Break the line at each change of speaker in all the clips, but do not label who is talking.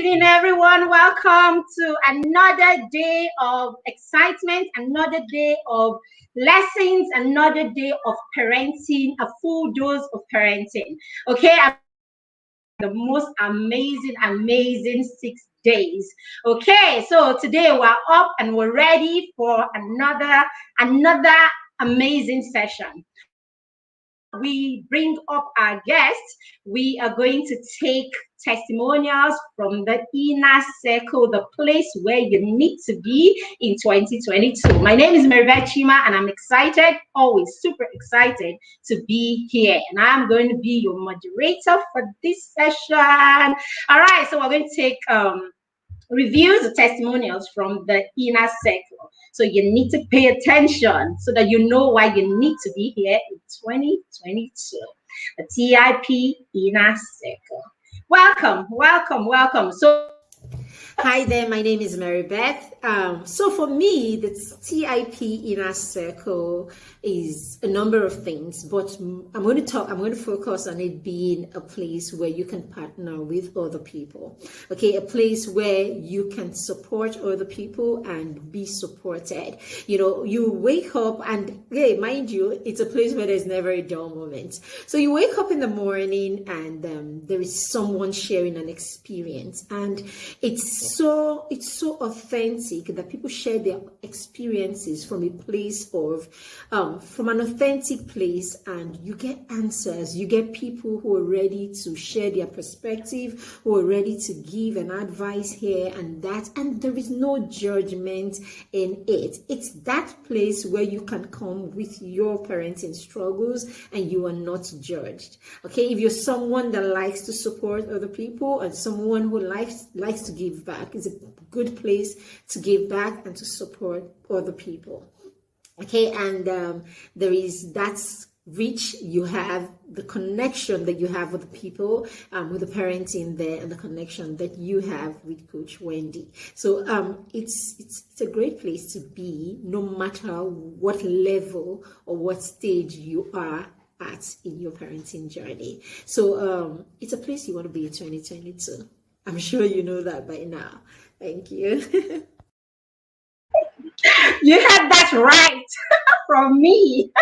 evening, everyone. Welcome to another day of excitement, another day of lessons, another day of parenting, a full dose of parenting. Okay, the most amazing 6 days. Okay, so today we're up and we're ready for another amazing session. We bring up our guests, we are going to take testimonials from the inner circle, the place where you need to be in 2022. My name is Maribeth Chima, and I'm excited, always super excited to be here. And I'm going to be your moderator for this session. All right, so we're going to take reviews the testimonials from the inner circle. So you need to pay attention so that you know why you need to be here in 2022. The TIP inner circle. Welcome. So hi there, my name is Mary Beth. So for me, the TIP inner circle is a number of things, but I'm going to focus on it being a place where you can partner with other people. Okay, a place where you can support other people and be supported. You know, you wake up and, hey, mind you, it's a place where there's never a dull moment. So you wake up in the morning and there is someone sharing an experience, and it's so authentic that people share their experiences from a place of from an authentic place, and you get answers. You get people who are ready to share their perspective, who are ready to give an advice here and that, and there is no judgment in it. It's that place where you can come with your parenting struggles and you are not judged. Okay, if you're someone that likes to support other people and someone who likes to give back, it's a good place to give back and to support other people. Okay, and that's reach. You have the connection that you have with the people, with the parenting there, and the connection that you have with Coach Wendy. So it's a great place to be, no matter what level or what stage you are at in your parenting journey. So it's a place you want to be in 2022. I'm sure you know that by now. Thank you. You had that right from me.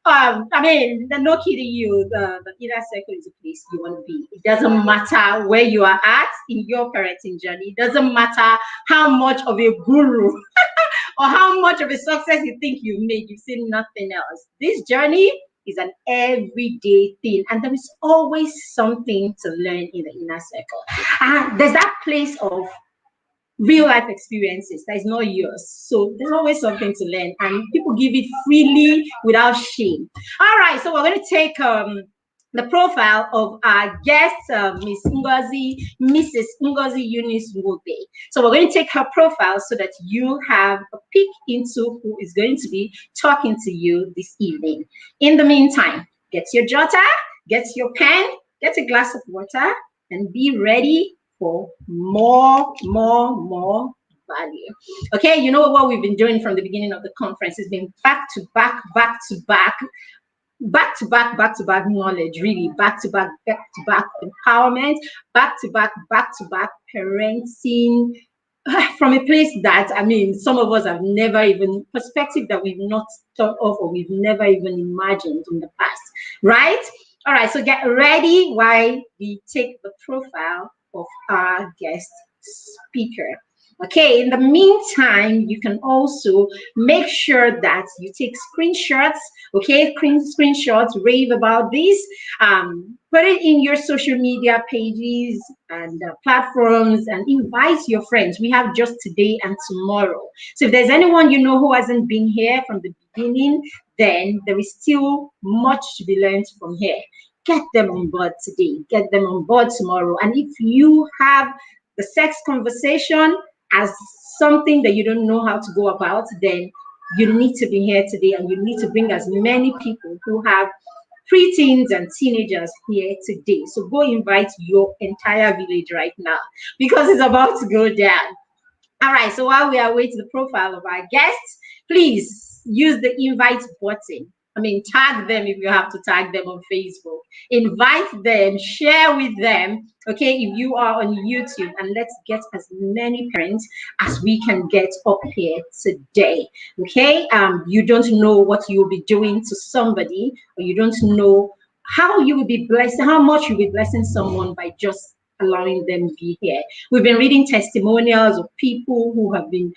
No kidding you. The inner circle is a place you want to be. It doesn't matter where you are at in your parenting journey. It doesn't matter how much of a guru or how much of a success you think you've made. You've seen nothing else. This journey is an everyday thing, and there is always something to learn in the inner circle. There's that place of real life experiences that is not yours, so there's always something to learn, and people give it freely without shame. All right, so we're going to take the profile of our guest, Mrs. Ngozi Eunice Wobe. So we're going to take her profile so that you have a peek into who is going to be talking to you this evening. In the meantime, get your jotter, get your pen, get a glass of water, and be ready for more value. Okay, you know what we've been doing from the beginning of the conference has been back to back knowledge, really, back to back empowerment, back to back parenting, from a place that, some of us have never even, perspective that we've not thought of or we've never even imagined in the past, right? All right, so get ready while we take the profile of our guest speaker. Okay, in the meantime, you can also make sure that you take screenshots, okay? Screenshots, rave about this, put it in your social media pages and platforms, and invite your friends. We have just today and tomorrow. So if there's anyone you know who hasn't been here from the beginning, then there is still much to be learned from here. Get them on board today, get them on board tomorrow. And if you have the sex conversation as something that you don't know how to go about, then you need to be here today, and you need to bring as many people who have preteens and teenagers here today. So go invite your entire village right now, because it's about to go down. All right, so while we are waiting the profile of our guests, please use the invite button. tag them if you have to tag them on Facebook. Invite them, share with them, okay, if you are on YouTube, and let's get as many parents as we can get up here today, okay? You don't know what you'll be doing to somebody, or you don't know how you will be blessing, how much you'll be blessing someone by just allowing them to be here. We've been reading testimonials of people who have been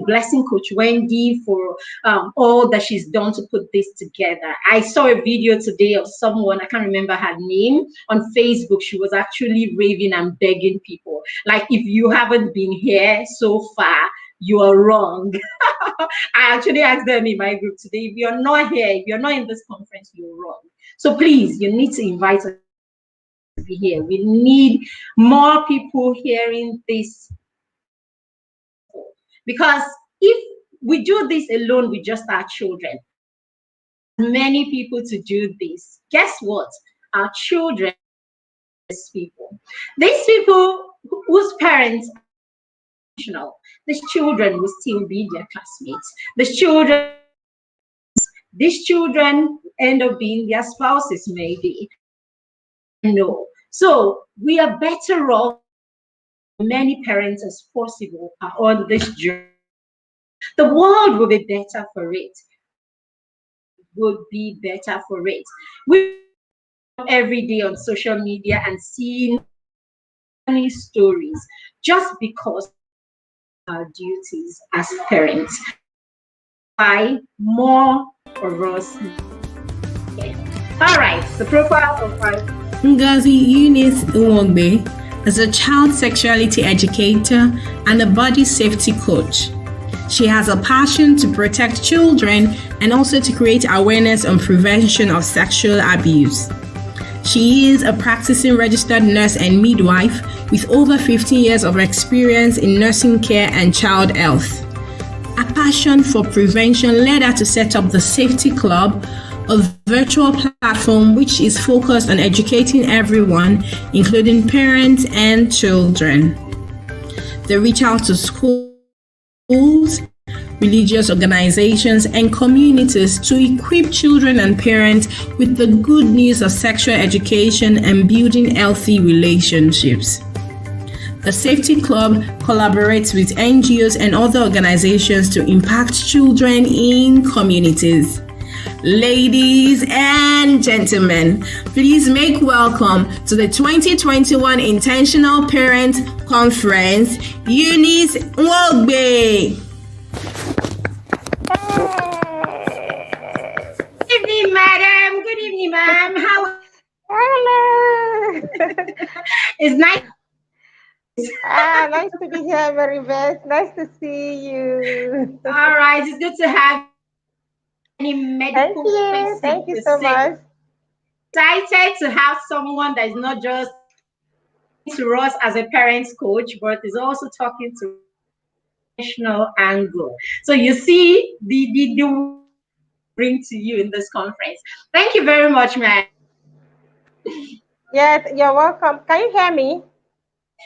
blessing Coach Wendy for all that she's done to put this together. I saw a video today of someone, I can't remember her name, on Facebook. She was actually raving and begging people. Like, if you haven't been here so far, you are wrong. I actually asked them in my group today, if you're not here, if you're not in this conference, you're wrong. So please, you need to invite us to be here. We need more people hearing this, because if we do this alone with just our children, many people to do this, guess what? Our children, these people whose parents are functional, these children will still be their classmates. These children end up being their spouses, maybe. No. So we are better off, many parents as possible are on this journey. The world will be better for it. Would be better for it. We every day on social media and seeing many stories just because our duties as parents. Why more of us? Okay. All right, the profile of our
Ngozi Eunice Nwogbe is a child sexuality educator and a body safety coach. She has a passion to protect children and also to create awareness on prevention of sexual abuse. She is a practicing registered nurse and midwife with over 15 years of experience in nursing care and child health. A passion for prevention led her to set up the Safety Club, a virtual platform which is focused on educating everyone, including parents and children. They reach out to schools, religious organizations, and communities to equip children and parents with the good news of sexual education and building healthy relationships. The Safety Club collaborates with NGOs and other organizations to impact children in communities. Ladies and gentlemen, please make welcome to the 2021 Intentional Parent Conference, Eunice Nwogbe.
Good evening, madam. Good evening, ma'am. How?
Hello.
It's nice.
Nice to be here, Mary Beth. Nice to see you.
All right, it's good to have any medical questions.
Thank you so much.
Excited to have someone that is not just to us as a parents coach, but is also talking to professional angle. So you see the bring to you in this conference. Thank you very much, man.
Yes, you're welcome. Can you hear me?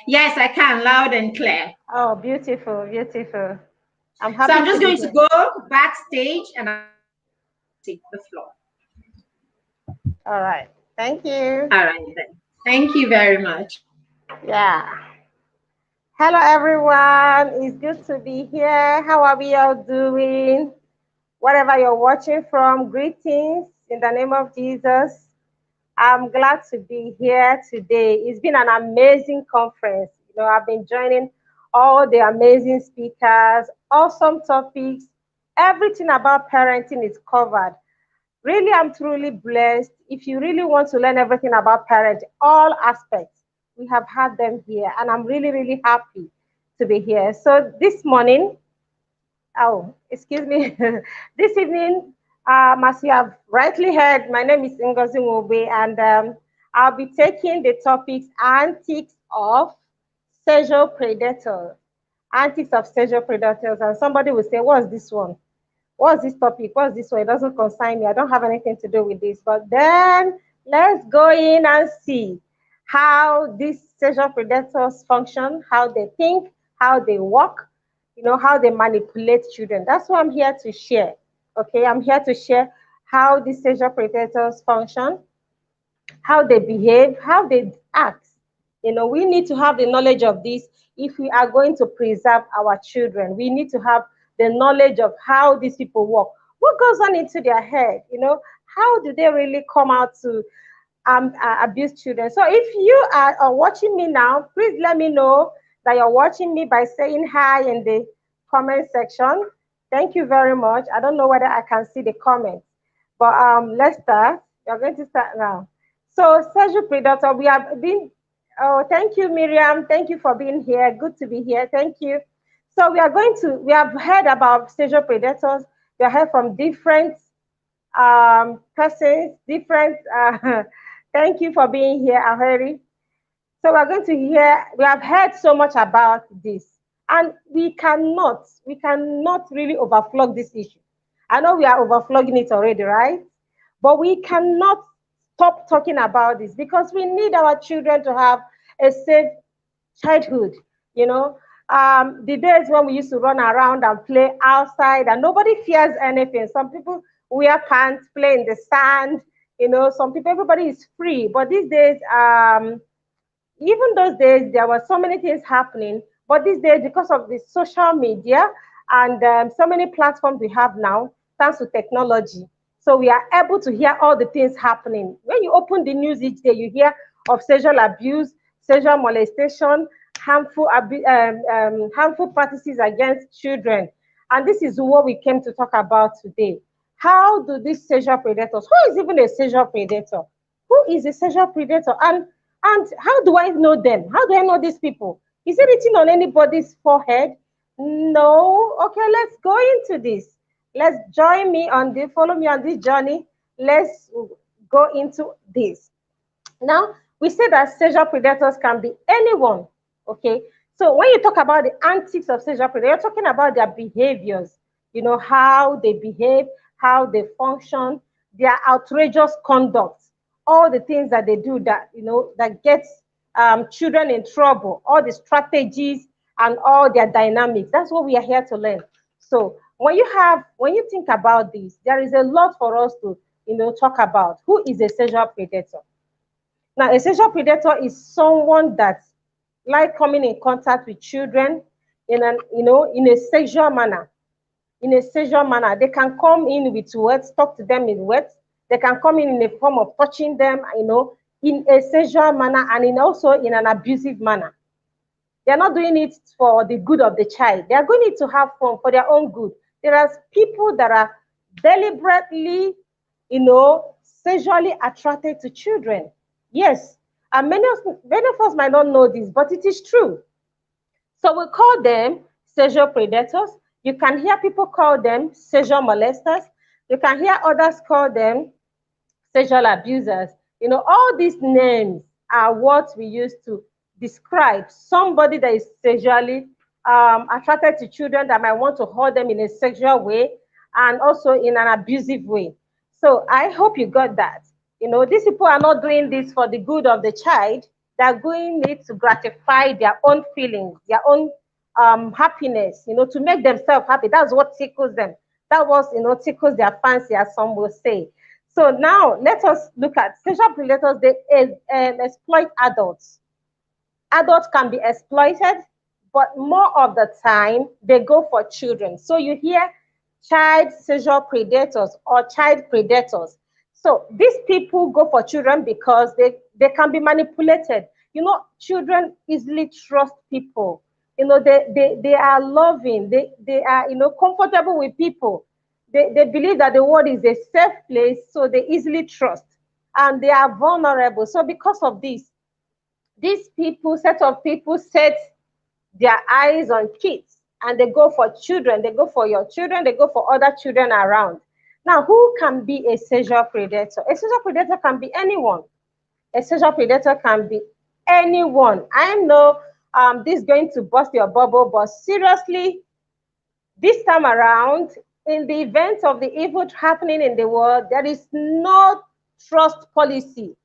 Yes, I can, loud and clear.
Oh, beautiful, beautiful. I'm happy.
So I'm just going to go backstage and I'll take the floor.
All right. Thank you.
All right, then. Thank you very much.
Yeah. Hello, everyone. It's good to be here. How are we all doing? Wherever you're watching from, greetings in the name of Jesus. I'm glad to be here today. It's been an amazing conference. You know, I've been joining all the amazing speakers, awesome topics. Everything about parenting is covered. Really, I'm truly blessed. If you really want to learn everything about parenting, all aspects, we have had them here. And I'm really, really happy to be here. So this morning, excuse me, this evening, as you have rightly heard, my name is Ngozi Nwogbe, and I'll be taking the topics Antics of Sexual Predators. Antics of Sexual Predators. And somebody will say, what's this one? What's this topic? What's this one? It doesn't concern me. I don't have anything to do with this. But then let's go in and see how these sexual predators function, how they think, how they work, you know, how they manipulate children. That's what I'm here to share. Okay, I'm here to share how these sexual predators function, how they behave, how they act. We need to have the knowledge of this if we are going to preserve our children. We need to have the knowledge of how these people work. What goes on into their head? How do they really come out to abuse children? So if you are watching me now, please let me know that you're watching me by saying hi in the comment section. Thank you very much. I don't know whether I can see the comments, but let's start. We're going to start now. So, sexual predator, we have been. Oh, thank you, Miriam. Thank you for being here. Good to be here. Thank you. So, we have heard about sexual predators. We have heard from different persons, different. Thank you for being here, Aheri. So, we're going to hear, we have heard so much about this, and we cannot really overflog this issue. I know we are overflogging it already, right? But we cannot stop talking about this because we need our children to have a safe childhood. The days when we used to run around and play outside and nobody fears anything. Some people wear pants, play in the sand. Some people, everybody is free. But these days, even those days, there were so many things happening. But these days, because of the social media and so many platforms we have now, thanks to technology, so we are able to hear all the things happening. When you open the news each day, you hear of sexual abuse, sexual molestation, harmful practices against children. And this is what we came to talk about today. How do these sexual predators, who is even a sexual predator? Who is a sexual predator? And how do I know them? How do I know these people? Is it written on anybody's forehead? No. Okay, let's go into this. Let's follow me on this journey. Let's go into this. Now, we say that sexual predators can be anyone, okay? So when you talk about the antics of sexual predators, you're talking about their behaviors, how they behave, how they function, their outrageous conduct, all the things that they do that, that gets children in trouble, all the strategies and all their dynamics. That's what we are here to learn. So when you think about this, there is a lot for us to, talk about. Who is a sexual predator? Now, a sexual predator is someone that like coming in contact with children in a sexual manner. In a sexual manner, they can come in with words, talk to them in words. They can come in a form of touching them, in a sexual manner and also in an abusive manner. They're not doing it for the good of the child. They are going to have fun for their own good. There are people that are deliberately, sexually attracted to children. Yes, and many of us might not know this, but it is true. So we call them sexual predators. You can hear people call them sexual molesters. You can hear others call them sexual abusers. All these names are what we use to describe somebody that is sexually attracted to children that might want to hold them in a sexual way and also in an abusive way. So I hope you got that. These people are not doing this for the good of the child. They're doing it to gratify their own feelings, their own happiness, to make themselves happy. That's what tickles them. That was, tickles their fancy, as some will say. So now let us look at sexual predators. They exploit adults. Adults can be exploited, but more of the time they go for children. So you hear child sexual predators or child predators. So these people go for children because they can be manipulated. Children easily trust people. They are loving. They are, comfortable with people. They believe that the world is a safe place, so they easily trust. And they are vulnerable. So because of this, these set of people set their eyes on kids and they go for children. They go for your children. They go for other children around. Now, who can be a sexual predator? A sexual predator can be anyone. A sexual predator can be anyone. I know this is going to bust your bubble, but seriously, this time around, in the event of the evil happening in the world, there is no trust policy.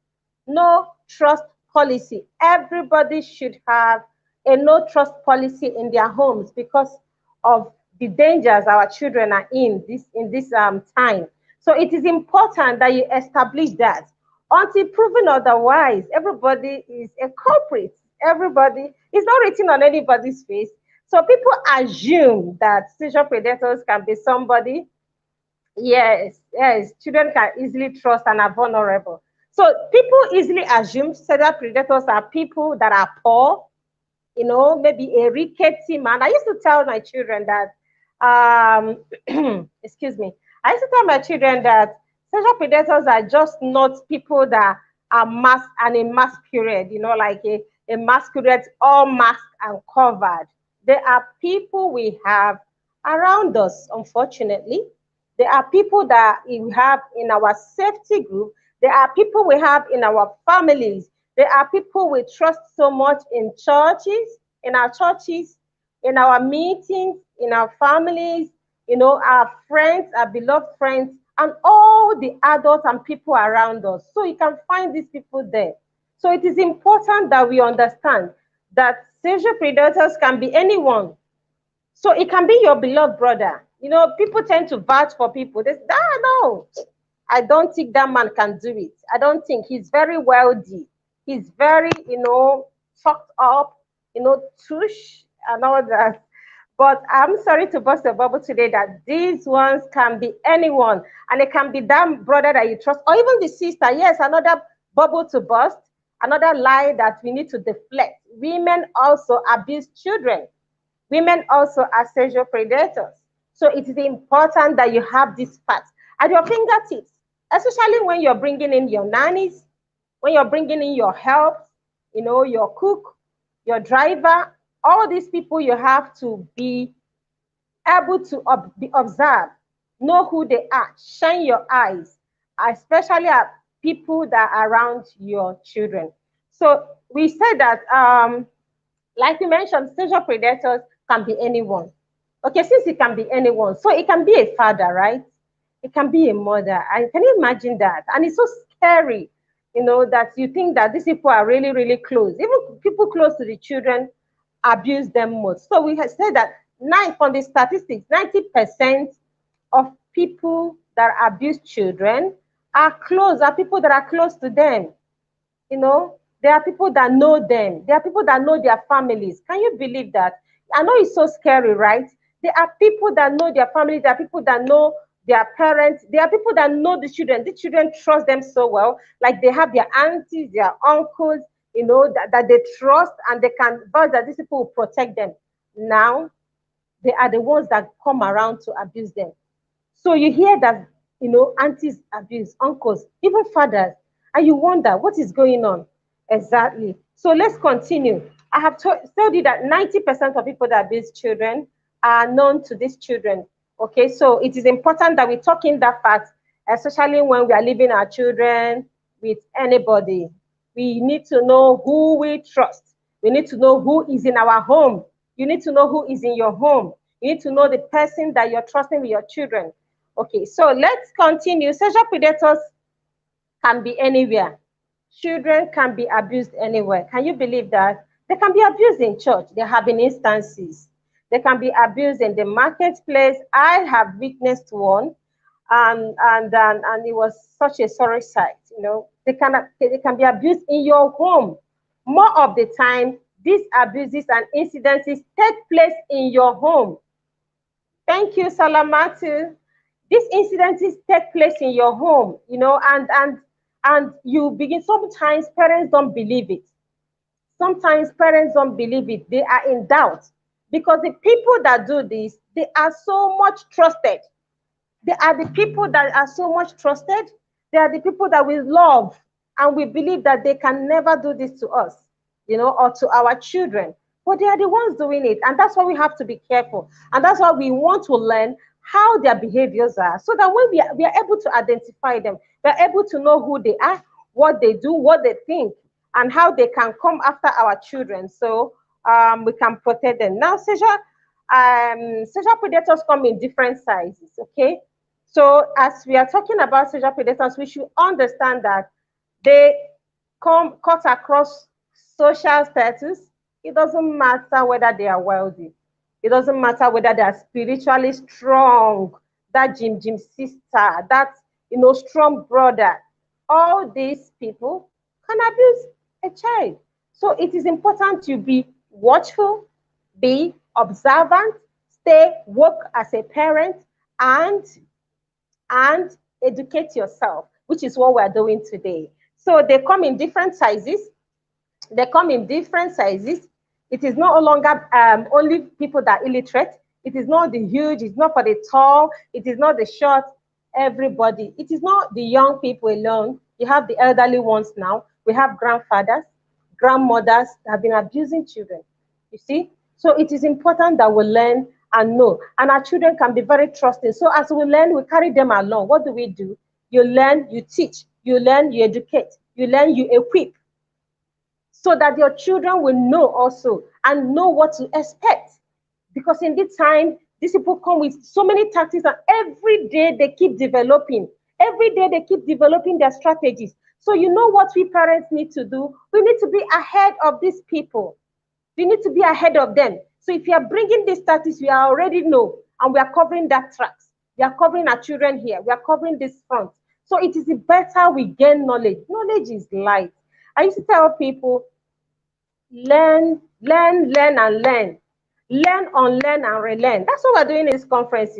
No trust policy. Everybody should have a no trust policy in their homes because of the dangers our children are in this time. So it is important that you establish that. Until proven otherwise, everybody is a culprit. Everybody is not written on anybody's face. So people assume that sexual predators can be somebody. Yes, yes, children can easily trust and are vulnerable. So people easily assume sexual predators are people that are poor, maybe a rickety man. I used to tell my children that, excuse me, I used to tell my children that sexual predators are just not people that are masked and a mask period, like a masquerade, all masked and covered. There are people we have around us, unfortunately. There are people that we have in our safety group. There are people we have in our families. There are people we trust so much in churches, in our meetings, in our families, our friends, our beloved friends, and all the adults and people around us. So you can find these people there. So it is important that we understand that sexual predators can be anyone. So it can be your beloved brother. People tend to vouch for people. They say, no, I don't think that man can do it. I don't think he's very wealthy. He's very, fucked up, tush and all that. But I'm sorry to burst the bubble today that these ones can be anyone. And it can be that brother that you trust, or even the sister. Yes, another bubble to burst, another lie that we need to deflect. Women also abuse children. Women also are sexual predators. So it is important that you have these facts at your fingertips, especially when you're bringing in your nannies, when you're bringing in your help, your cook, your driver, all these people you have to be able to be observed, know who they are, shine your eyes, especially at people that are around your children. So we said that, like you mentioned, sexual predators can be anyone. Okay, since it can be anyone, so it can be a father, right? It can be a mother. Can you imagine that? And it's so scary, that you think that these people are really, really close. Even people close to the children abuse them most. So we have said that from the statistics, 90% of people that abuse children are people that are close to them. There are people that know them. There are people that know their families. Can you believe that? I know it's so scary, right? There are people that know their families. There are people that know their parents. There are people that know the children. The children trust them so well. Like they have their aunties, their uncles, that they trust, and they can vouch that these people will protect them. Now, they are the ones that come around to abuse them. So you hear that, aunties abuse, uncles, even fathers, and you wonder what is going on. Exactly. So let's continue. I have told you that 90% of people that abuse children are known to these children. Okay, so it is important that we talk in that fact, especially when we are leaving our children with anybody. We need to know who we trust. We need to know who is in our home. You need to know who is in your home. You need to know the person that you're trusting with your children. Okay, so let's continue. Sexual predators can be anywhere. Children can be abused anywhere. Can you believe that? They can be abused in church. There have been instances. They can be abused in the marketplace. I have witnessed one, and it was such a sorry sight. They can be abused in your home. More of the time, these abuses and incidences take place in your home. Thank you, Salamatu. These incidences take place in your home, and you begin. Sometimes parents don't believe it. Sometimes parents don't believe it. They are in doubt because the people that do this, they are so much trusted. They are the people that are so much trusted. They are the people that we love, and we believe that they can never do this to us, or to our children. But they are the ones doing it, and that's why we have to be careful. And that's why we want to learn how their behaviors are, so that when we are able to identify them, we are able to know who they are, what they do, what they think, and how they can come after our children, so we can protect them. Now, sexual predators come in different sizes, okay? So as we are talking about sexual predators, we should understand that they cut across social status. It doesn't matter whether they are wealthy. It doesn't matter whether they are spiritually strong, that Jim sister, that strong brother. All these people can abuse a child. So it is important to be watchful, be observant, stay woke as a parent, and educate yourself, which is what we're doing today. So they come in different sizes. They come in different sizes. It is no longer only people that are illiterate. It is not the huge, it's not for the tall, it is not the short, everybody. It is not the young people alone. You have the elderly ones now. We have grandfathers, grandmothers that have been abusing children. You see? So it is important that we learn and know. And our children can be very trusting. So as we learn, we carry them along. What do? You learn, you teach. You learn, you educate. You learn, you equip. So that your children will know also and know what to expect. Because in this time, these people come with so many tactics, and every day they keep developing. Every day they keep developing their strategies. So you know what we parents need to do? We need to be ahead of these people. We need to be ahead of them. So if you are bringing these tactics, we already know, and we are covering that tracks. We are covering our children here. We are covering this front. So it is better we gain knowledge. Knowledge is light. I used to tell people, learn, learn, learn, and learn. Learn, unlearn, and relearn. That's what we're doing in this conference,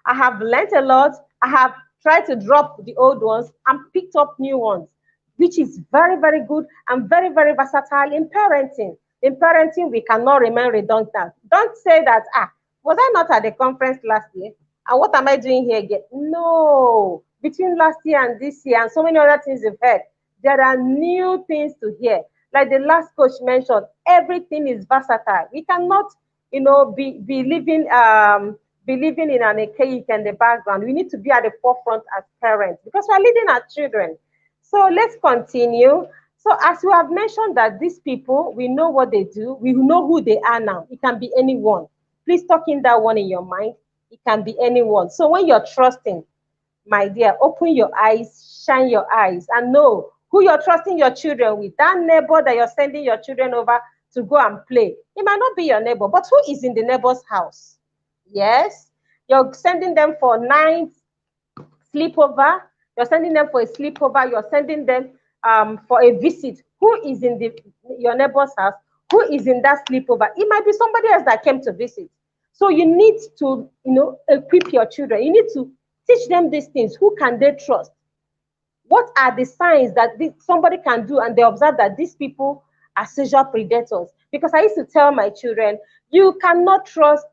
I have learned a lot. I have tried to drop the old ones and picked up new ones, which is very, very good and very, very versatile in parenting. In parenting, we cannot remain redundant. Don't say that, was I not at the conference last year? And what am I doing here again? No. Between last year and this year and so many other things you've heard, there are new things to hear. Like the last coach mentioned, everything is versatile. We cannot, be living in an archaic in the background. We need to be at the forefront as parents because we're leading our children. So let's continue. So as we have mentioned that these people, we know what they do. We know who they are now. It can be anyone. Please tuck in that one in your mind. It can be anyone. So when you're trusting, my dear, open your eyes, shine your eyes, and know who you're trusting your children with. That neighbor that you're sending your children over to go and play. It might not be your neighbor, but who is in the neighbor's house? Yes, you're sending them for night sleepover. You're sending them for a sleepover. You're sending them for a visit. Who is in your neighbor's house? Who is in that sleepover? It might be somebody else that came to visit. So you need to, equip your children. You need to teach them these things. Who can they trust? What are the signs that somebody can do and they observe that these people are sexual predators? Because I used to tell my children, you cannot trust,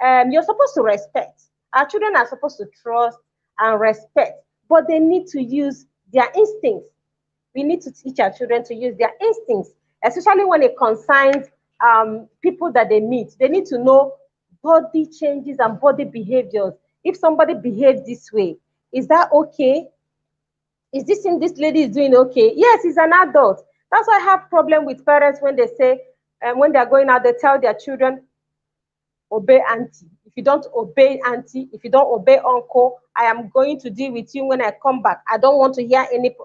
you're supposed to respect. Our children are supposed to trust and respect, but they need to use their instincts. We need to teach our children to use their instincts, especially when it concerns people that they meet. They need to know body changes and body behaviors. If somebody behaves this way, is that okay? Is this thing this lady is doing okay? Yes, he's an adult. That's why I have problem with parents when they say, when they're going out, they tell their children, obey auntie. If you don't obey auntie, if you don't obey uncle, I am going to deal with you when I come back. I don't want to hear any.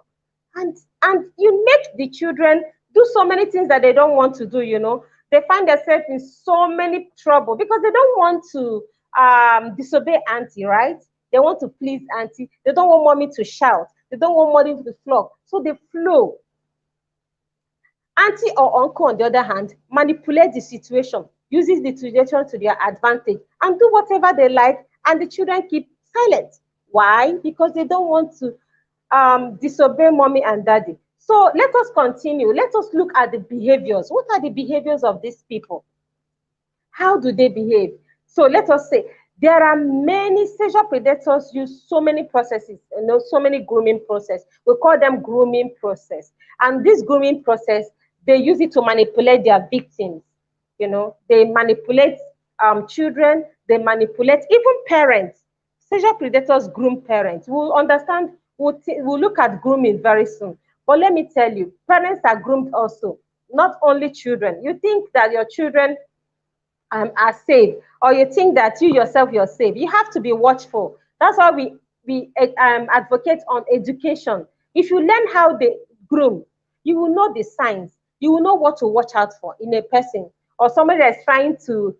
And you make the children do so many things that they don't want to do, They find themselves in so many trouble because they don't want to disobey auntie, right? They want to please auntie. They don't want mommy to shout. They don't want mommy to flog. So they flow. Auntie or uncle, on the other hand, manipulate the situation, uses the situation to their advantage, and do whatever they like, and the children keep silent. Why? Because they don't want to disobey mommy and daddy. So let us continue. Let us look at the behaviors. What are the behaviors of these people? How do they behave? So let us say, there are many sexual predators use so many processes, so many grooming process. We call them grooming process. And this grooming process, they use it to manipulate their victims. They manipulate children, they manipulate even parents. Sexual predators groom parents. We'll understand, we'll look at grooming very soon. But let me tell you, parents are groomed also, not only children. You think that your children are safe, or you think that you yourself you're safe. You have to be watchful. That's why we advocate on education. If you learn how they groom, you will know the signs. You will know what to watch out for in a person or somebody that's trying to,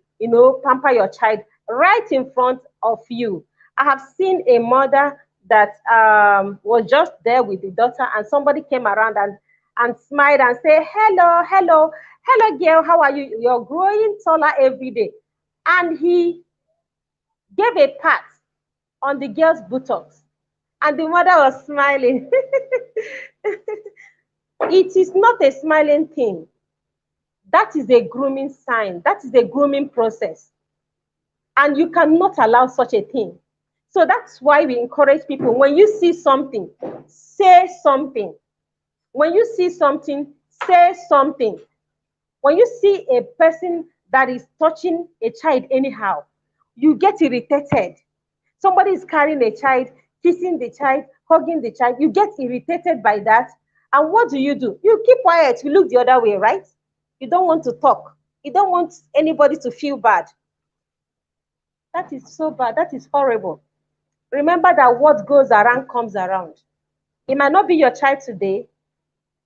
pamper your child right in front of you. I have seen a mother that was just there with the daughter, and somebody came around and smiled and said, hello, hello, hello, girl, how are you? You're growing taller every day. And he gave a pat on the girl's buttocks, and the mother was smiling. It is not a smiling thing. That is a grooming sign. That is a grooming process. And you cannot allow such a thing. So that's why we encourage people, when you see something, say something. When you see something, say something. When you see a person that is touching a child anyhow, you get irritated. Somebody is carrying a child, kissing the child, hugging the child. You get irritated by that. And what do? You keep quiet. You look the other way, right? You don't want to talk. You don't want anybody to feel bad. That is so bad. That is horrible. Remember that what goes around comes around. It might not be your child today.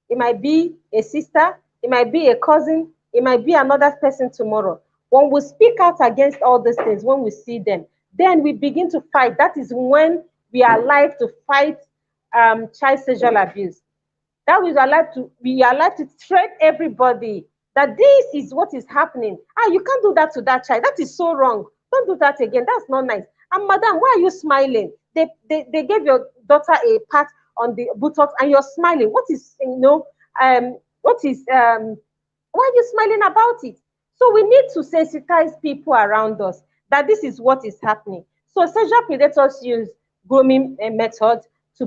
It might be a sister. It might be a cousin. It might be another person tomorrow. When we speak out against all these things, when we see them, then we begin to fight. That is when we are alive to fight child sexual abuse. That we are alive to threat everybody that this is what is happening. You can't do that to that child. That is so wrong. Don't do that again. That's not nice. And madam, why are you smiling? They gave your daughter a pat on the buttocks and you're smiling. What is, why are you smiling about it? So we need to sensitize people around us that this is what is happening. So sexual predators use grooming methods to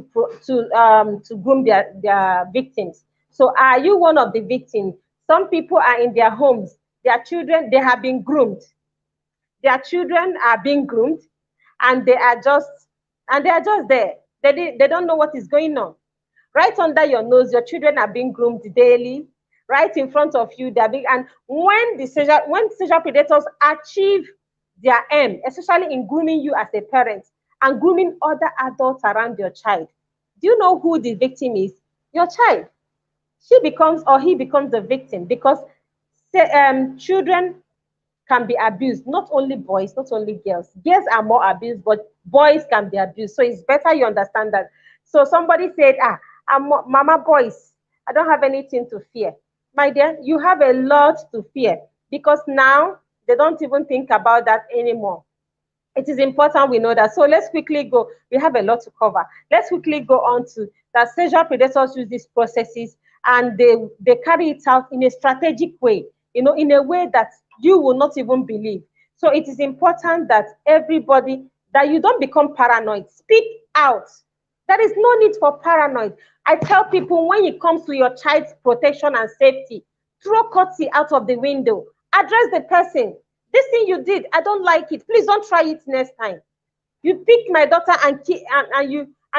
groom their victims. So are you one of the victims? Some people are in their homes. Their children, they have been groomed. Their children are being groomed, and they are just there. They don't know what is going on. Right under your nose, your children are being groomed daily. Right in front of you, they're being. And when sexual predators achieve their aim, especially in grooming you as a parent and grooming other adults around your child, do you know who the victim is? Your child. He becomes the victim, because children can be abused. Not only boys, not only girls. Girls are more abused, but boys can be abused. So it's better you understand that. So somebody said, I'm mama boys, I don't have anything to fear. My dear, you have a lot to fear, because now they don't even think about that anymore. It is important we know that. So let's quickly go. We have a lot to cover. Let's quickly go on to that. Sexual predators use these processes, and they carry it out in a strategic way, in a way that you will not even believe. So it is important that that you don't become paranoid. Speak out. There is no need for paranoid. I tell people, when it comes to your child's protection and safety, throw courtesy out of the window. Address the person. This thing you did, I don't like it. Please don't try it next time. You pick my daughter and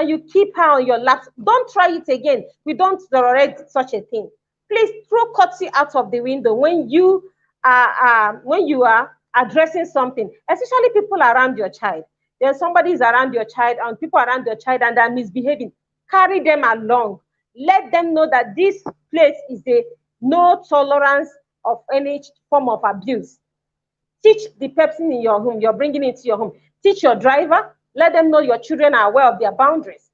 you keep her on your lap. Don't try it again. We don't tolerate such a thing. Please throw courtesy out of the window when you are addressing something, especially people around your child. There's somebody is around your child and people around your child and they're misbehaving. Carry them along. Let them know that this place is a no tolerance of any form of abuse. Teach the person in your home, you're bringing into your home. Teach your driver. Let them know your children are aware of their boundaries.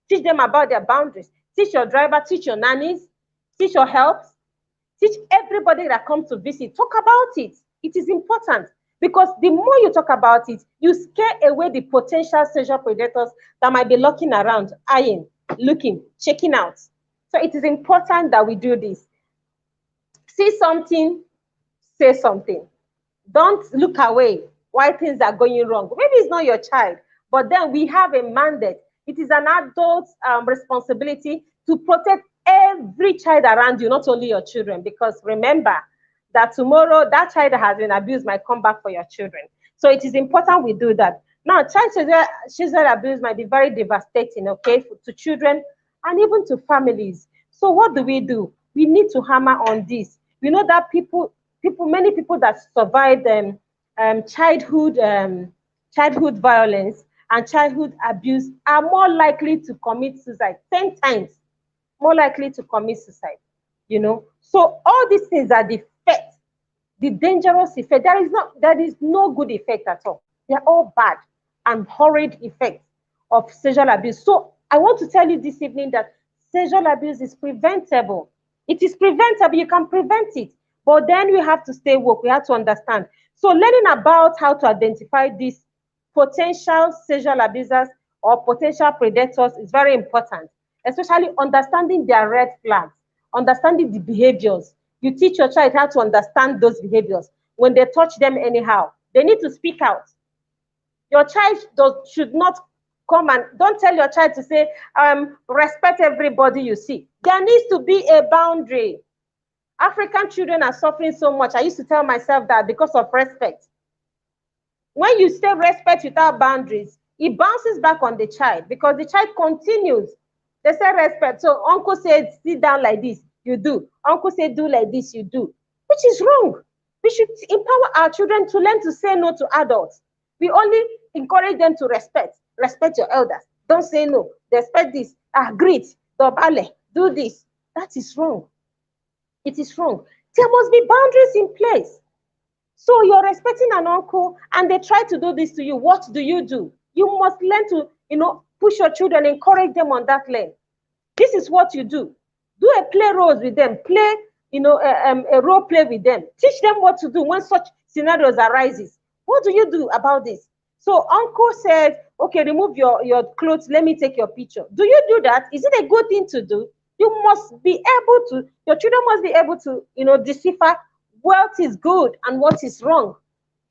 Teach them about their boundaries. Teach your driver, teach your nannies, teach your helps. Teach everybody that comes to visit. Talk about it. It is important, because the more you talk about it, you scare away the potential sexual predators that might be lurking around, eyeing, looking, checking out. So it is important that we do this. See something, say something. Don't look away while things are going wrong. Maybe it's not your child, but then we have a mandate. It is an adult's responsibility to protect every child around you, not only your children, because remember that tomorrow that child that has been abused might come back for your children. So it is important we do that. Now, child sexual abuse might be very devastating, okay, to children and even to families. So what do? We need to hammer on this. We know that many people that survived childhood violence and childhood abuse are more likely to commit suicide, 10 times more likely to commit suicide, So all these things are the effect, the dangerous effect. There is no good effect at all. They're all bad and horrid effects of sexual abuse. So I want to tell you this evening that sexual abuse is preventable. It is preventable. You can prevent it. But then we have to stay woke. We have to understand. So learning about how to identify these potential sexual abusers or potential predators is very important, especially understanding their red flags, understanding the behaviors. You teach your child how to understand those behaviors. When they touch them anyhow, they need to speak out. Your child should not come and don't tell your child to say, respect everybody you see. There needs to be a boundary. African children are suffering so much. I used to tell myself that because of respect. When you say respect without boundaries, it bounces back on the child because the child continues. They say respect. So uncle said, sit down like this, you do. Uncle said, do like this, you do. Which is wrong. We should empower our children to learn to say no to adults. We only encourage them to respect. Respect your elders. Don't say no. Respect this. Greet. Dobale. Do this. That is wrong. It is wrong. There must be boundaries in place. So you're respecting an uncle and they try to do this to you. What do? You must learn to, push your children, encourage them on that lane. This is what you do. Do a play roles with them. Play, a role play with them. Teach them what to do when such scenarios arises. What do you do about this? So uncle said, okay, remove your clothes. Let me take your picture. Do you do that? Is it a good thing to do? You must be able to, your children must be able to, decipher what is good and what is wrong.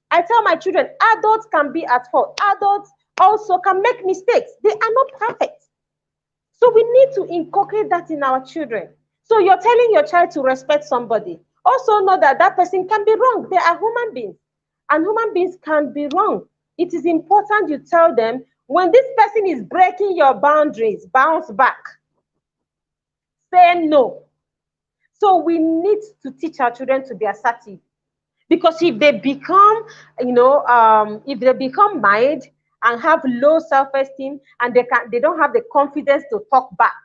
I tell my children, adults can be at fault. Adults also can make mistakes. They are not perfect. So we need to inculcate that in our children. So you're telling your child to respect somebody. Also know that that person can be wrong. They are human beings. And human beings can be wrong. It is important you tell them, when this person is breaking your boundaries, bounce back. Say no. So we need to teach our children to be assertive. Because if they become, if they become mild and have low self-esteem and they don't have the confidence to talk back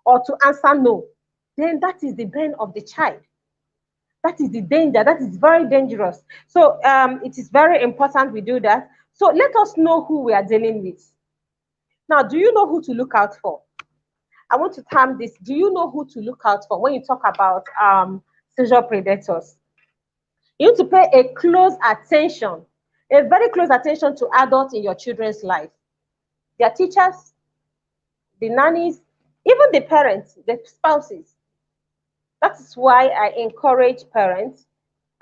or to answer no, then that is the brain of the child. That is the danger. That is very dangerous. So it is very important we do that. So let us know who we are dealing with. Now, do you know who to look out for? I want to term this. Do you know who to look out for when you talk about sexual predators? You need to pay a close attention, a very close attention to adults in your children's life. Their teachers, the nannies, even the parents, the spouses. That is why I encourage parents,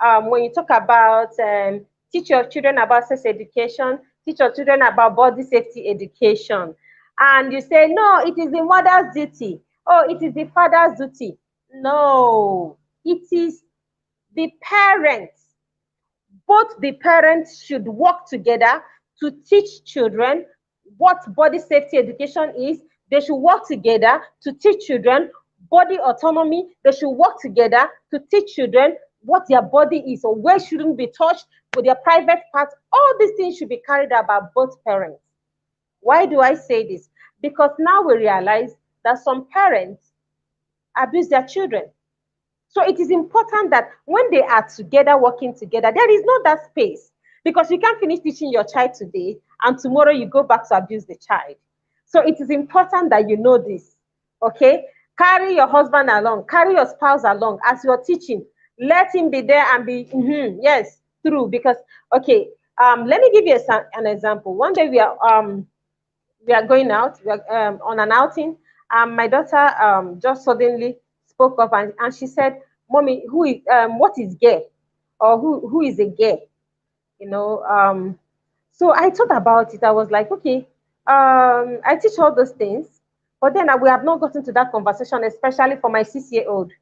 when you talk about teach your children about sex education, teach your children about body safety education. And you say, no, it is the mother's duty. Oh, it is the father's duty. No, it is the parents. Both the parents should work together to teach children what body safety education is. They should work together to teach children body autonomy. They should work together to teach children what their body is or where shouldn't be touched with their private parts. All these things should be carried out by both parents. Why do I say this? Because now we realize that some parents abuse their children. So it is important that when they are together, working together, there is not that space. Because you can't finish teaching your child today and tomorrow you go back to abuse the child. So it is important that you know this, okay? Carry your husband along, carry your spouse along as you're teaching. Let him be there and be, yes, true. Because, okay, let me give you an example. One day we are going out, we are on an outing. My daughter just suddenly spoke up and she said, Mommy, what is gay? Or who is a gay? So I thought about it. I was like, okay, I teach all those things, but then we have not gotten to that conversation, especially for my 6-year-old.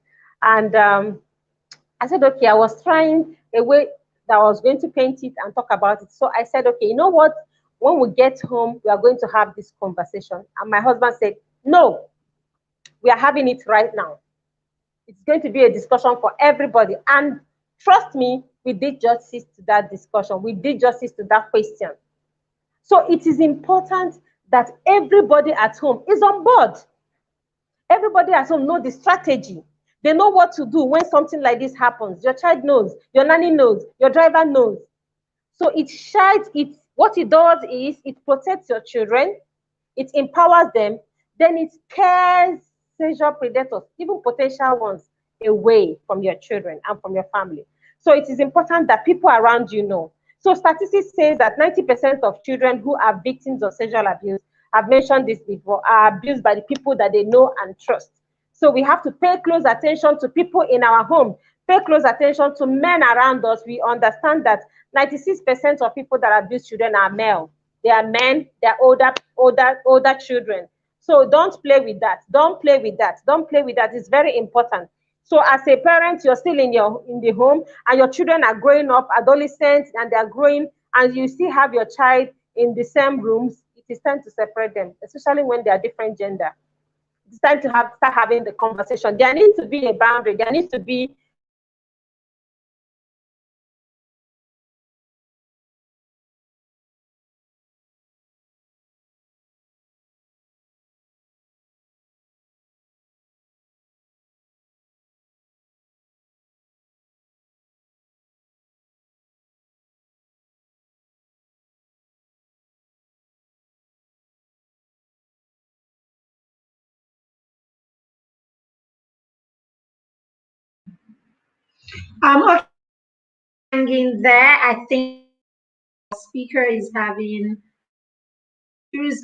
And I said, okay, I was trying a way that I was going to paint it and talk about it. So I said, okay, you know what? When we get home, we are going to have this conversation. And my husband said, no, we are having it right now. It's going to be a discussion for everybody. And trust me, we did justice to that discussion. We did justice to that question. So it is important that everybody at home is on board. Everybody at home knows the strategy. They know what to do when something like this happens. Your child knows, your nanny knows, your driver knows. So what it does is it protects your children. it empowers them, then it scares sexual predators, even potential ones, away from your children and from your family. So it is important that people around you know. So statistics says that 90% of children who are victims of sexual abuse, I've mentioned this before, are abused by the people that they know and trust. So we have to pay close attention to people in our home, pay close attention to men around us. We understand that 96% of people that abuse children are male. They are men, they're older children. So don't play with that. Don't play with that. Don't play with that. It's very important. So as a parent, you're still in the home and your children are growing up, adolescents, and they're growing, and you still have your child in the same rooms. It is time to separate them, especially when they are different gender. It's time to start having the conversation. There needs to be a boundary. There needs to be
Okay, hanging there. I think the speaker is having issues.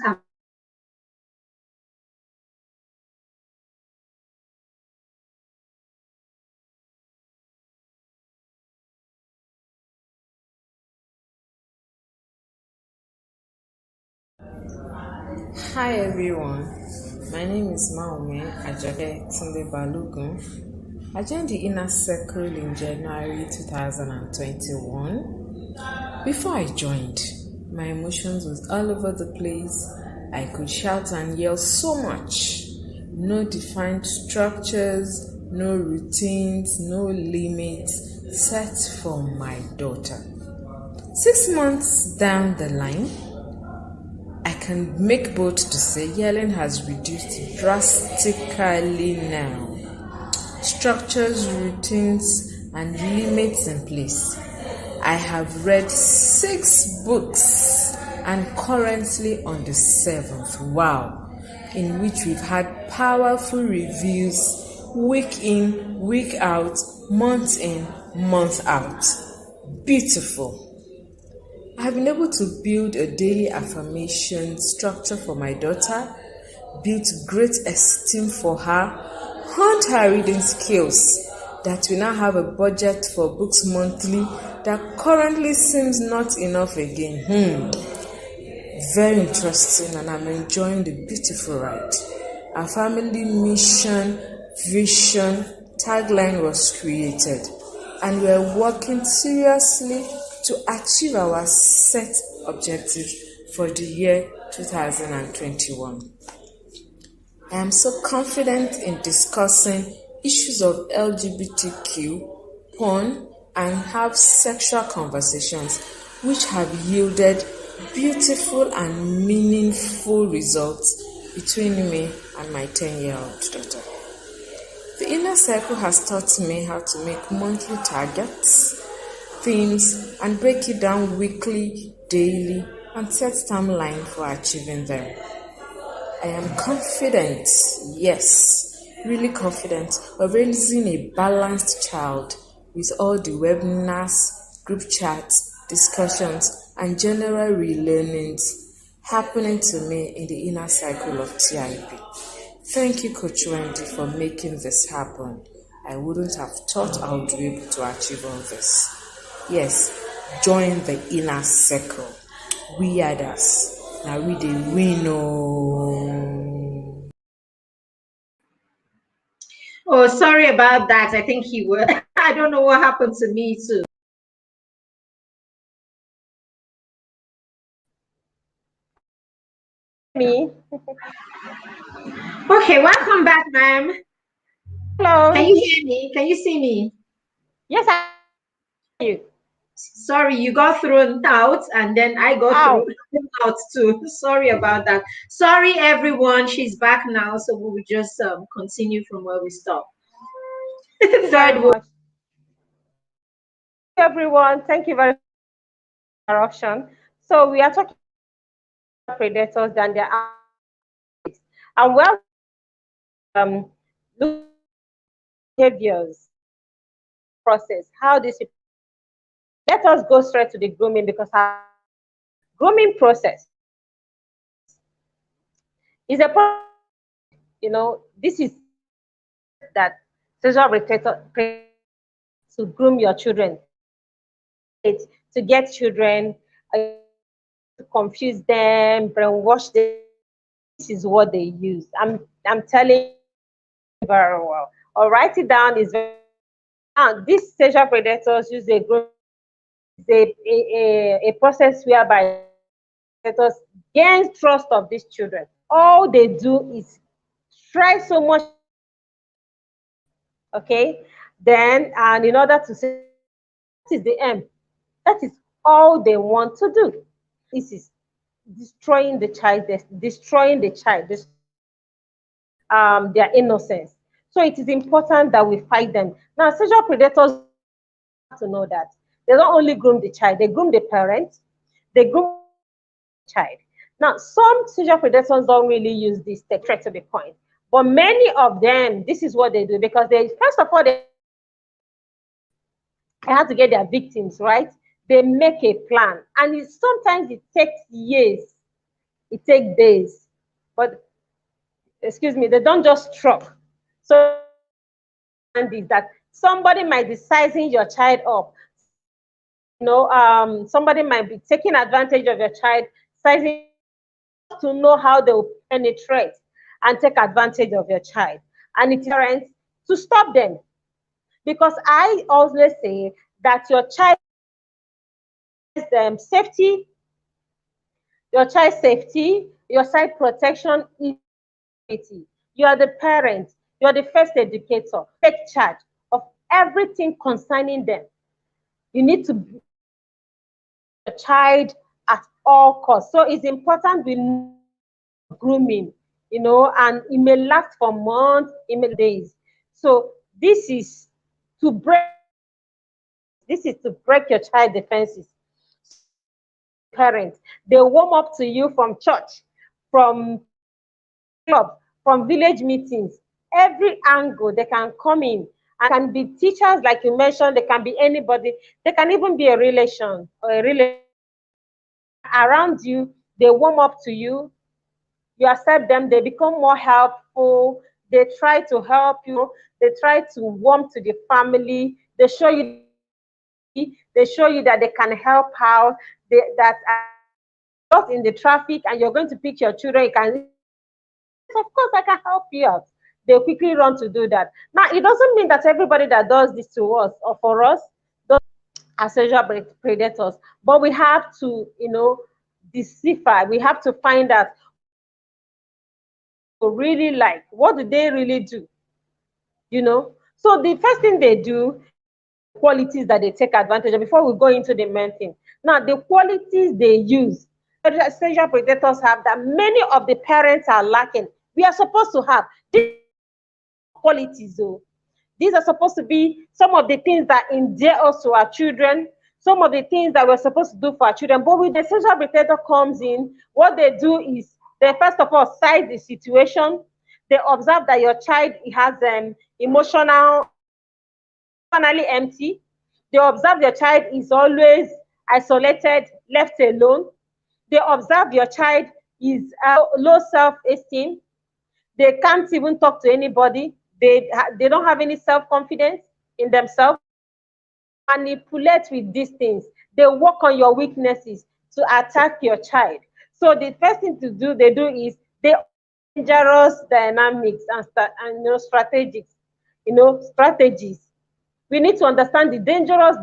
Hi everyone, my name is Maome Ajake Tunde Balogun. I joined the Inner Circle in January 2021. Before I joined, my emotions was all over the place. I could shout and yell so much. No defined structures, no routines, no limits set for my daughter. 6 months down the line, I can make bold to say yelling has reduced drastically now. Structures, routines, and limits in place. I have read 6 books and currently on the 7th. Wow! In which we've had powerful reviews week in, week out, month in, month out. Beautiful. I have been able to build a daily affirmation structure for my daughter, built great esteem for her, honed her reading skills, that we now have a budget for books monthly that currently seems not enough again. Very interesting, and I'm enjoying the beautiful ride. Our family mission, vision, tagline was created, and we're working seriously to achieve our set objectives for the year 2021. I am so confident in discussing issues of LGBTQ, porn, and have sexual conversations which have yielded beautiful and meaningful results between me and my 10-year-old daughter. The Inner Circle has taught me how to make monthly targets, themes, and break it down weekly, daily, and set timeline for achieving them. I am confident, yes, really confident of raising a balanced child with all the webinars, group chats, discussions, and general relearnings happening to me in the Inner Circle of TIP. Thank you, Coach Wendy, for making this happen. I wouldn't have thought I would be able to achieve all this. Yes, join the Inner Circle. We others. Now we the win.
Oh, sorry about that. I think he was. I don't know what happened to me too.
me.
Okay, welcome back, ma'am.
Hello.
Can you hear me? Can you see me?
Yes, I hear you.
Sorry, you got thrown out and then I got thrown out too. Sorry about that. Sorry, everyone. She's back now, so we will just continue from where we stopped.
Very much. Everyone, thank you very much for the interruption. So we are talking about predators and their And well, look at behaviors process, how this. Let us go straight to the grooming, because our grooming process is a process, this is that sexual predator to groom your children, to get children, to confuse them, brainwash them. This is what they use. I'm telling you very well. Or write it down. Is these sexual predators use a process whereby predators gain trust of these children. All they do is try so much. Okay, then, and in order to say that is the end, that is all they want to do. This is destroying the child, their innocence. So it is important that we fight them. Now, sexual predators have to know that they don't only groom the child, they groom the parent, they groom the child. Now, some sexual predators don't really use this straight to the point, but many of them, this is what they do, because they, first of all, they have to get their victims, right? They make a plan, and sometimes it takes years, it takes days, but excuse me, they don't just struck. So is that somebody might be sizing your child up. Somebody might be taking advantage of your child, sizing to know how they will penetrate and take advantage of your child. And it's parents to stop them. Because I always say that your child's safety, your child's safety, your child protection is safety. You are the parent, you are the first educator. Take charge of everything concerning them. You need to be a child at all costs. So it's important we know grooming, and it may last for months, it may days. So this is to break your child defenses. Parents, they warm up to you from church, from club, from village meetings, every angle they can come in. And can be teachers, like you mentioned, they can be anybody, they can even be a relation or a relation around you. They warm up to you, you accept them, they become more helpful, they try to help you, they try to warm to the family, they show you that they can help out, that lost in the traffic and you're going to pick your children, you can, of course I can help you out. They quickly run to do that. Now, it doesn't mean that everybody that does this to us or for us are sexual predators, but we have to, decipher, we have to find out really like, what do they really do? So the first thing they do, qualities that they take advantage of, before we go into the main thing. Now, the qualities they use, sexual predators have, that many of the parents are lacking. We are supposed to have these qualities, though. These are supposed to be some of the things that endear us to our children, some of the things that we're supposed to do for our children. But when the sexual predator comes in, what they do is they first of all size the situation. They observe that your child has emotionally empty. They observe your child is always isolated, left alone. They observe your child is low self-esteem. They can't even talk to anybody. They don't have any self-confidence in themselves. Manipulate with these things. They work on your weaknesses to attack your child. So the first thing they do is they dangerous dynamics and strategies. Strategies. We need to understand the dangerous.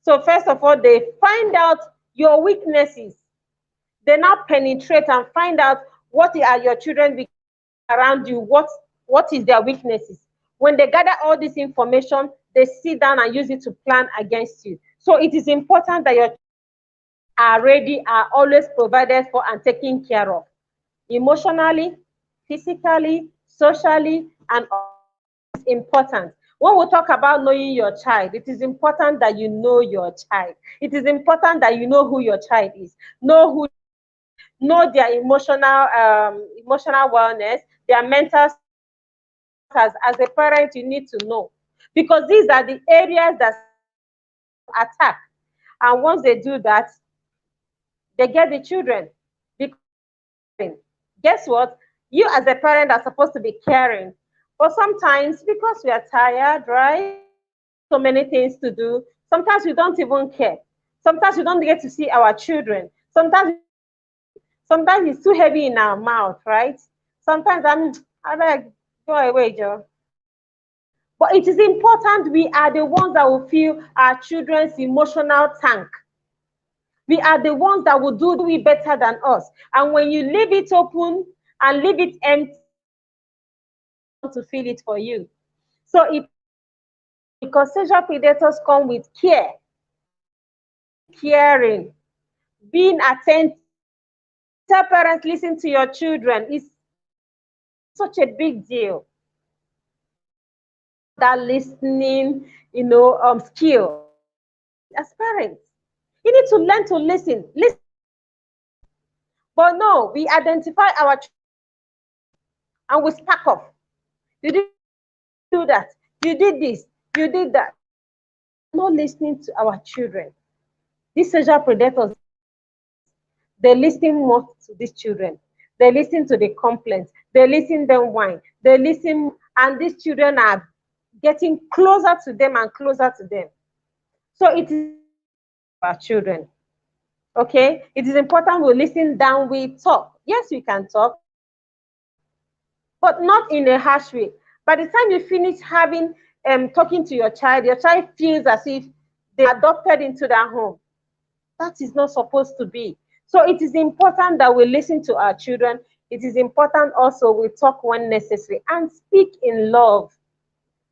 So first of all, they find out your weaknesses. They now penetrate and find out what are your children around you, what is their weaknesses. When they gather all this information, they sit down and use it to plan against you. So it is important that your children are always provided for and taken care of, emotionally, physically, socially, and it's important. When we talk about knowing your child, it is important that you know your child. It is important that you know who your child is. Know who know their emotional wellness, their mental. As a parent, you need to know, because these are the areas that attack. And once they do that, they get the children. Because guess what? You as a parent are supposed to be caring. But sometimes, because we are tired, right? So many things to do. Sometimes we don't even care. Sometimes we don't get to see our children. Sometimes it's too heavy in our mouth, right? Sometimes I like, go away, Joe. But it is important we are the ones that will fill our children's emotional tank. We are the ones that will do it better than us. And when you leave it open and leave it empty, to fill it for you. So because sexual predators come with care, caring, being attentive. Tell parents, listen to your children. It's such a big deal. That listening, skill. As parents, you need to learn to listen. Listen. But no, we identify our children and we spark off. You didn't do that. You did this. You did that. Not listening to our children. These sexual predators, they listen more to these children. They listen to the complaints. They listen them whine. They listen, and these children are getting closer to them and closer to them. So it is our children. Okay? It is important we listen down, we talk. Yes, we can talk, but not in a harsh way. By the time you finish talking to your child feels as if they are adopted into their home. That is not supposed to be. So it is important that we listen to our children. It is important also we talk when necessary and speak in love.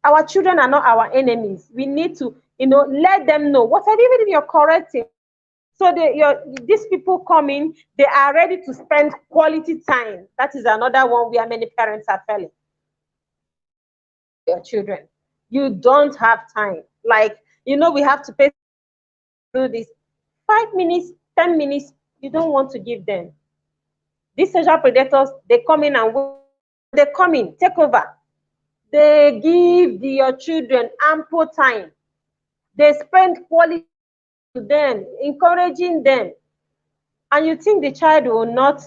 Our children are not our enemies. We need to, let them know whatever, even if you're correcting. So these people coming, they are ready to spend quality time. That is another one where many parents are failing. Your children, you don't have time. Like, we have to pay do this 5 minutes, 10 minutes. You don't want to give them. These sexual predators, they come in and they come in, take over. They give your children ample time. They spend quality to them, encouraging them. And you think the child will not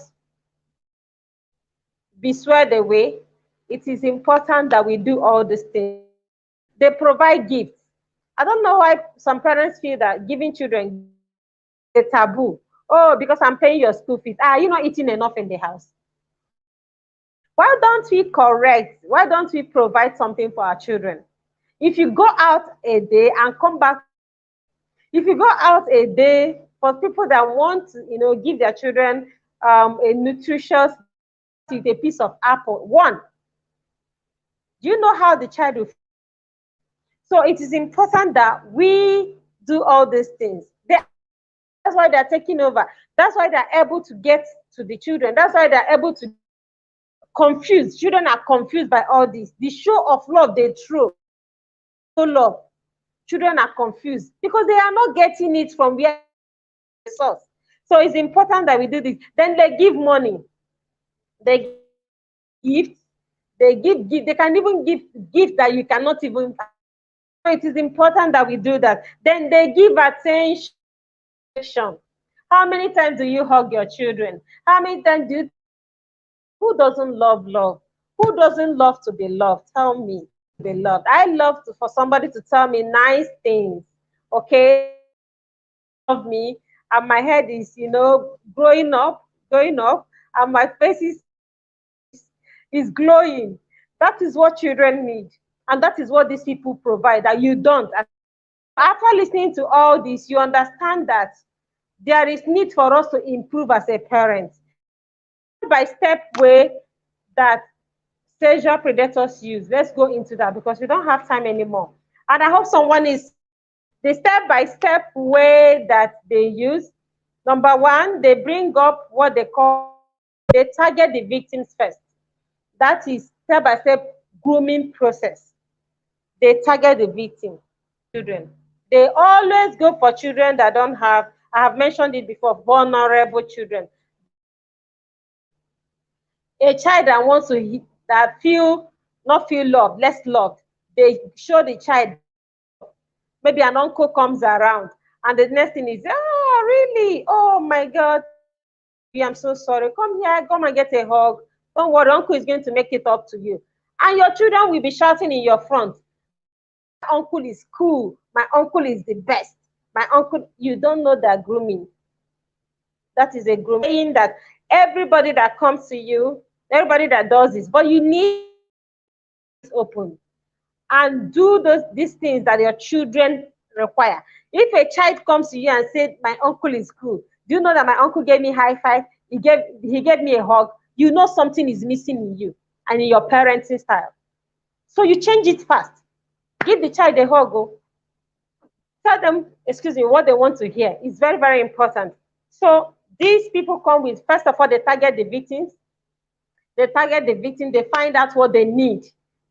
be swayed away? It is important that we do all these things. They provide gifts. I don't know why some parents feel that giving children a taboo. Oh, because I'm paying your school fees. You're not eating enough in the house. Why don't we correct? Why don't we provide something for our children? If you go out a day and come back, if you go out a day for people that want to, give their children a nutritious with a piece of apple, do you know how the child will feel? So it is important that we do all these things. That's why they're taking over. That's why they're able to get to the children. That's why they're able to confuse. Children are confused by all this. The show of love they throw. Love. Children are confused because they are not getting it from where the source. So it's important that we do this. Then they give money. They give gifts. They give gifts. They can even give gifts that you cannot even. So it is important that we do that. Then they give attention. How many times do you hug your children? How many times do you? Who doesn't love love? Who doesn't love to be loved? Tell me. Be loved. I love for somebody to tell me nice things. Okay, love me, and my head is growing up, and my face is glowing. That is what children need, and that is what these people provide that you don't. After listening to all this, you understand that there is need for us to improve as a parent. By step way that sexual predators use. Let's go into that because we don't have time anymore. And I hope someone is the step-by-step way that they use. Number one, they bring up what they target the victims first. That is step-by-step grooming process. They target the victim, children. They always go for children that don't have, I have mentioned it before, vulnerable children. A child that wants to, that not feel loved, less loved, they show the child. Maybe an uncle comes around, and the next thing is, oh, really? Oh my God, I'm so sorry. Come here, come and get a hug. Don't worry, uncle is going to make it up to you. And your children will be shouting in your front, my uncle is cool. My uncle is the best. My uncle, you don't know that grooming. That is a grooming that everybody that comes to you, everybody that does this, but you need to open and do these things that your children require. If a child comes to you and said, my uncle is cool, do you know that my uncle gave me high five? He gave me a hug. You know something is missing in you and in your parenting style. So you change it fast. Give the child a hug. Tell them, excuse me, what they want to hear. It's very, very important. So these people come with, first of all, they target the victims. They target the victim. They find out what they need.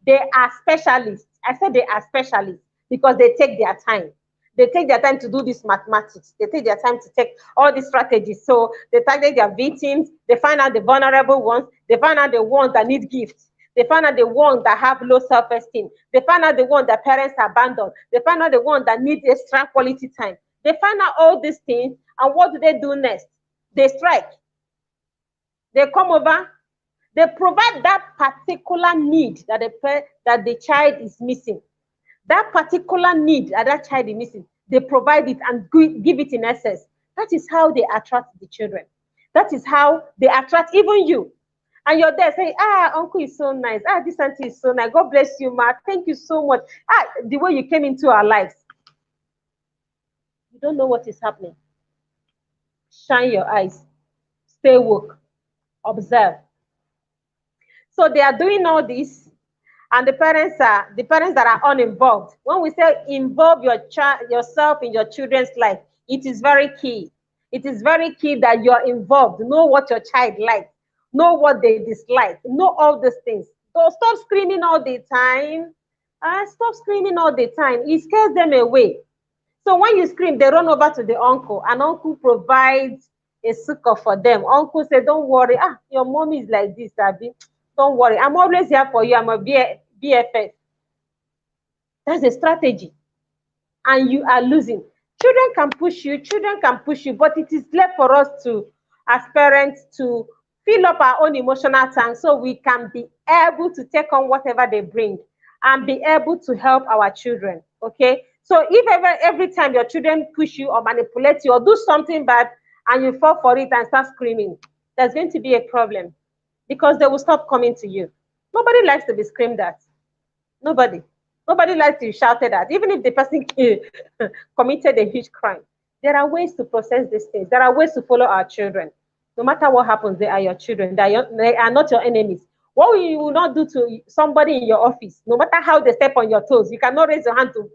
They are specialists. I said they are specialists because they take their time. They take their time to do this mathematics. They take their time to take all these strategies. So they target their victims. They find out the vulnerable ones. They find out the ones that need gifts. They find out the ones that have low self-esteem. They find out the ones that parents abandon. They find out the ones that need extra quality time. They find out all these things, and what do they do next? They strike. They come over. They provide that particular need that the child is missing. That particular need that child is missing, they provide it and give it in excess. That is how they attract the children. That is how they attract even you. And you're there saying, uncle is so nice. This auntie is so nice. God bless you, ma. Thank you so much. The way you came into our lives. You don't know what is happening. Shine your eyes. Stay woke. Observe. So they are doing all this, and the parents that are uninvolved. When we say involve yourself in your children's life, it is very key. It is very key that you're involved. Know what your child likes. Know what they dislike. Know all these things. So stop screaming all the time. Stop screaming all the time. It scares them away. So when you scream, they run over to the uncle, and uncle provides a succor for them. Uncle said, don't worry. Your mom is like this, Abby. Don't worry. I'm always here for you. I'm a BFF. That's a strategy. And you are losing. Children can push you, but it is left for us to, as parents, to fill up our own emotional tank so we can be able to take on whatever they bring and be able to help our children. Okay? So if every time your children push you or manipulate you or do something bad and you fall for it and start screaming, there's going to be a problem because they will stop coming to you. Nobody likes to be screamed at. Nobody likes to be shouted at, even if the person committed a huge crime. There are ways to process these things. There are ways to follow our children. No matter what happens, they are your children. They are not your enemies. What you will not do to somebody in your office, no matter how they step on your toes, you cannot raise your hand to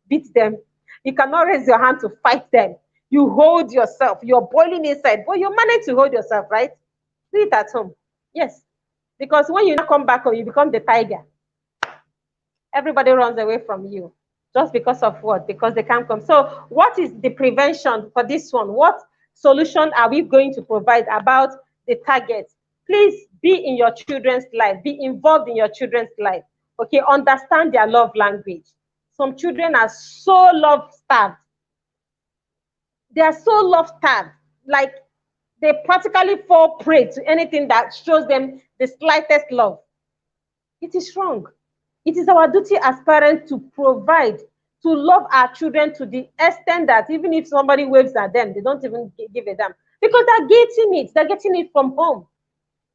beat them. You cannot raise your hand to fight them. You hold yourself. You're boiling inside, but you manage to hold yourself, right? Do it at home. Yes. Because when you come back home, you become the tiger. Everybody runs away from you. Just because of what? Because they can't come. So what is the prevention for this one? What solution are we going to provide about the target? Please be in your children's life. Be involved in your children's life. Okay, understand their love language. Some children are so love-starved. They are so love-starved. Like, they practically fall prey to anything that shows them the slightest love. It is wrong. It is our duty as parents to provide, to love our children to the extent that even if somebody waves at them, they don't even give a damn. Because they're getting it. They're getting it from home.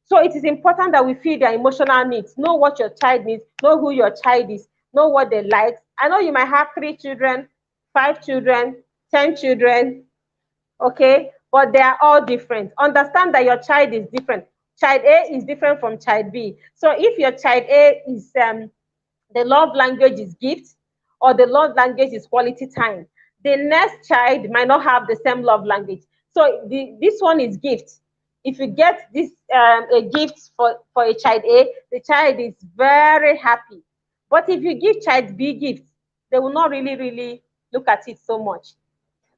So it is important that we feel their emotional needs. Know what your child needs. Know who your child is. Know what they like. I know you might have 3 children, 5 children, 10 children, okay? But they are all different. Understand that your child is different. Child A is different from child B. So if your child A is, the love language is gift, or the love language is quality time, the next child might not have the same love language. So this one is gift. If you get this a gift for a child A, the child is very happy. But if you give child B gift, they will not really look at it so much.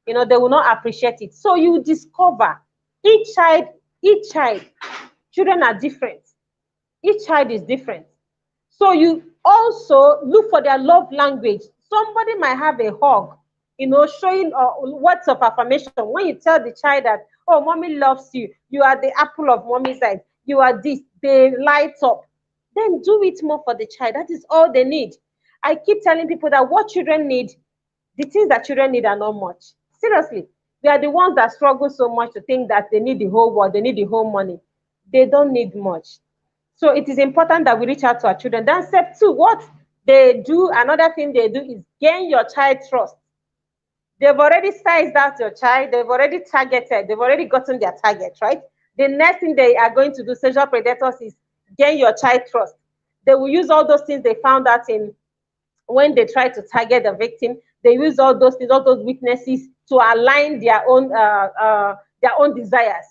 You know, they will not appreciate it. So you discover each child, children are different. Each child is different. So you also look for their love language. Somebody might have a hug, showing words of affirmation. When you tell the child that, oh, mommy loves you, you are the apple of mommy's eye, you are this, they light up. Then do it more for the child. That is all they need. I keep telling people that what children need, the things that children need are not much. Seriously, they are the ones that struggle so much to think that they need the whole world, they need the whole money. They don't need much. So it is important that we reach out to our children. Then step two, what they do, another thing they do is gain your child trust. They've already sized out your child, they've already targeted, they've already gotten their target, right? The next thing they are going to do, sexual predators, is gain your child trust. They will use all those things they found out in when they try to target the victim. They use all those things, all those weaknesses to align their own desires,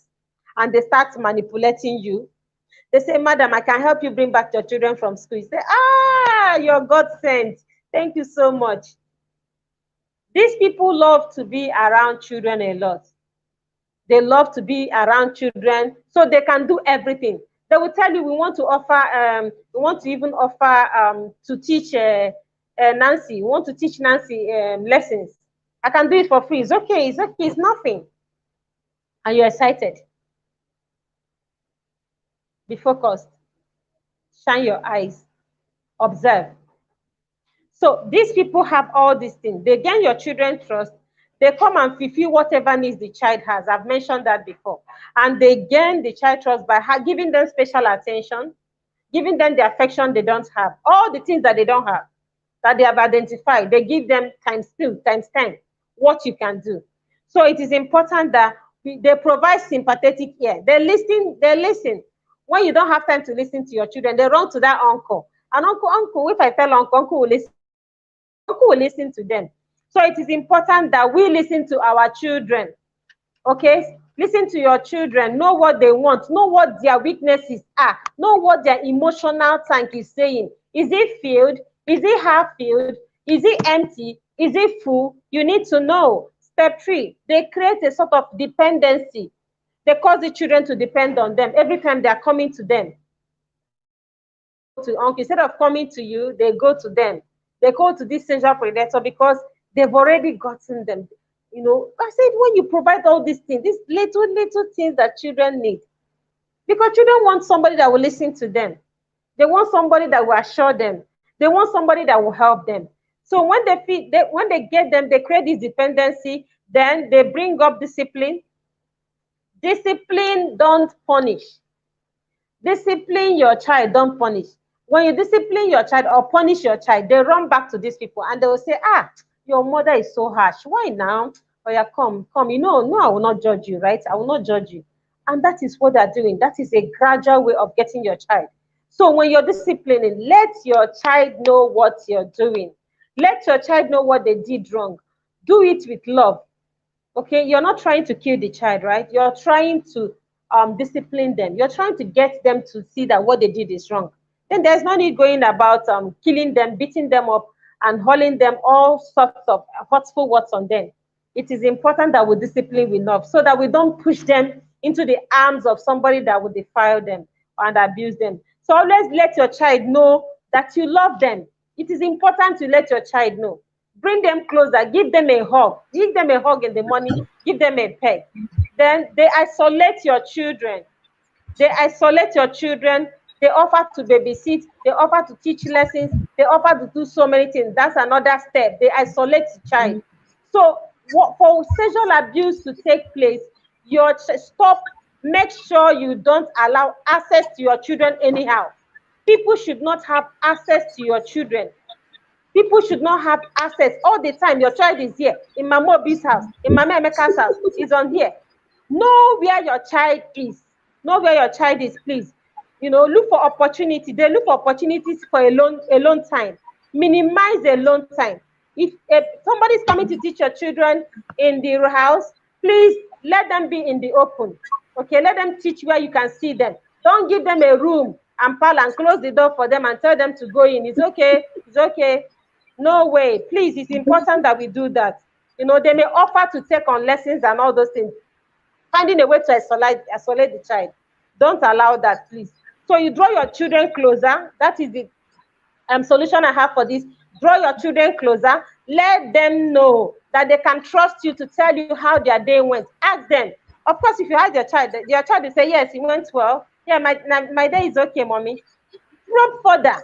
and they start manipulating you. They say, madam, I can help you bring back your children from school. You say, you're God sent. Thank you so much. These people love to be around children a lot. They love to be around children so they can do everything. They will tell you, we want to offer, we want to even offer to teach Nancy. We want to teach Nancy lessons. I can do it for free. It's okay, it's nothing. And you're excited. Be focused. Shine your eyes. Observe. So these people have all these things. They gain your children's trust. They come and fulfill whatever needs the child has. I've mentioned that before. And they gain the child trust by giving them special attention, giving them the affection they don't have. All the things that they don't have, that they have identified, they give them times 2, times 10, what you can do. So it is important that they provide sympathetic ear. They listen. When you don't have time to listen to your children, they run to that uncle. And uncle, if I tell uncle will listen. Uncle will listen to them. So it is important that we listen to our children. Okay? Listen to your children. Know what they want. Know what their weaknesses are. Know what their emotional tank is saying. Is it filled? Is it half filled? Is it empty? Is it full? You need to know. Step 3, they create a sort of dependency. They cause the children to depend on them every time they are coming to them. To uncle, instead of coming to you, they go to them. They go to this sexual predator because they've already gotten them. I said, when you provide all these things, these little things that children need, because children want somebody that will listen to them. They want somebody that will assure them. They want somebody that will help them. So when they get them, they create this dependency. Then they bring up discipline. Discipline, don't punish. Discipline your child, don't punish. When you discipline your child or punish your child, they run back to these people and they will say, your mother is so harsh. Why now? Oh yeah, come. No, I will not judge you, right? I will not judge you. And that is what they're doing. That is a gradual way of getting your child. So when you're disciplining, let your child know what you're doing. Let your child know what they did wrong. Do it with love. Okay, you're not trying to kill the child, right? You're trying to discipline them. You're trying to get them to see that what they did is wrong. Then there's no need going about killing them, beating them up, and hurling them all sorts of hurtful words on them. It is important that we discipline enough so that we don't push them into the arms of somebody that will defile them and abuse them. So always let your child know that you love them. It is important to let your child know. Bring them closer, give them a hug. Give them a hug in the morning, give them a peg. Then they isolate your children. They isolate your children. They offer to babysit. They offer to teach lessons. They offer to do so many things. That's another step. They isolate the child. So for sexual abuse to take place, make sure you don't allow access to your children anyhow. People should not have access to your children. People should not have access all the time. Your child is here in Mama Obi's house, in Mama Emeka's house. It's on here. Know where your child is. Know where your child is, please. Look for opportunity. They look for opportunities for alone time. Minimize the alone time. If somebody is coming to teach your children in the house, please let them be in the open. Okay, let them teach where you can see them. Don't give them a room and close the door for them and tell them to go in. It's okay. It's okay. No way. Please, it's important that we do that. They may offer to take on lessons and all those things. Finding a way to isolate the child. Don't allow that, please. So you draw your children closer. That is the solution I have for this. Draw your children closer. Let them know that they can trust you to tell you how their day went. Ask them. Of course, if you ask your child will say, yes, it went well. Yeah, my day is okay, mommy. Probe further.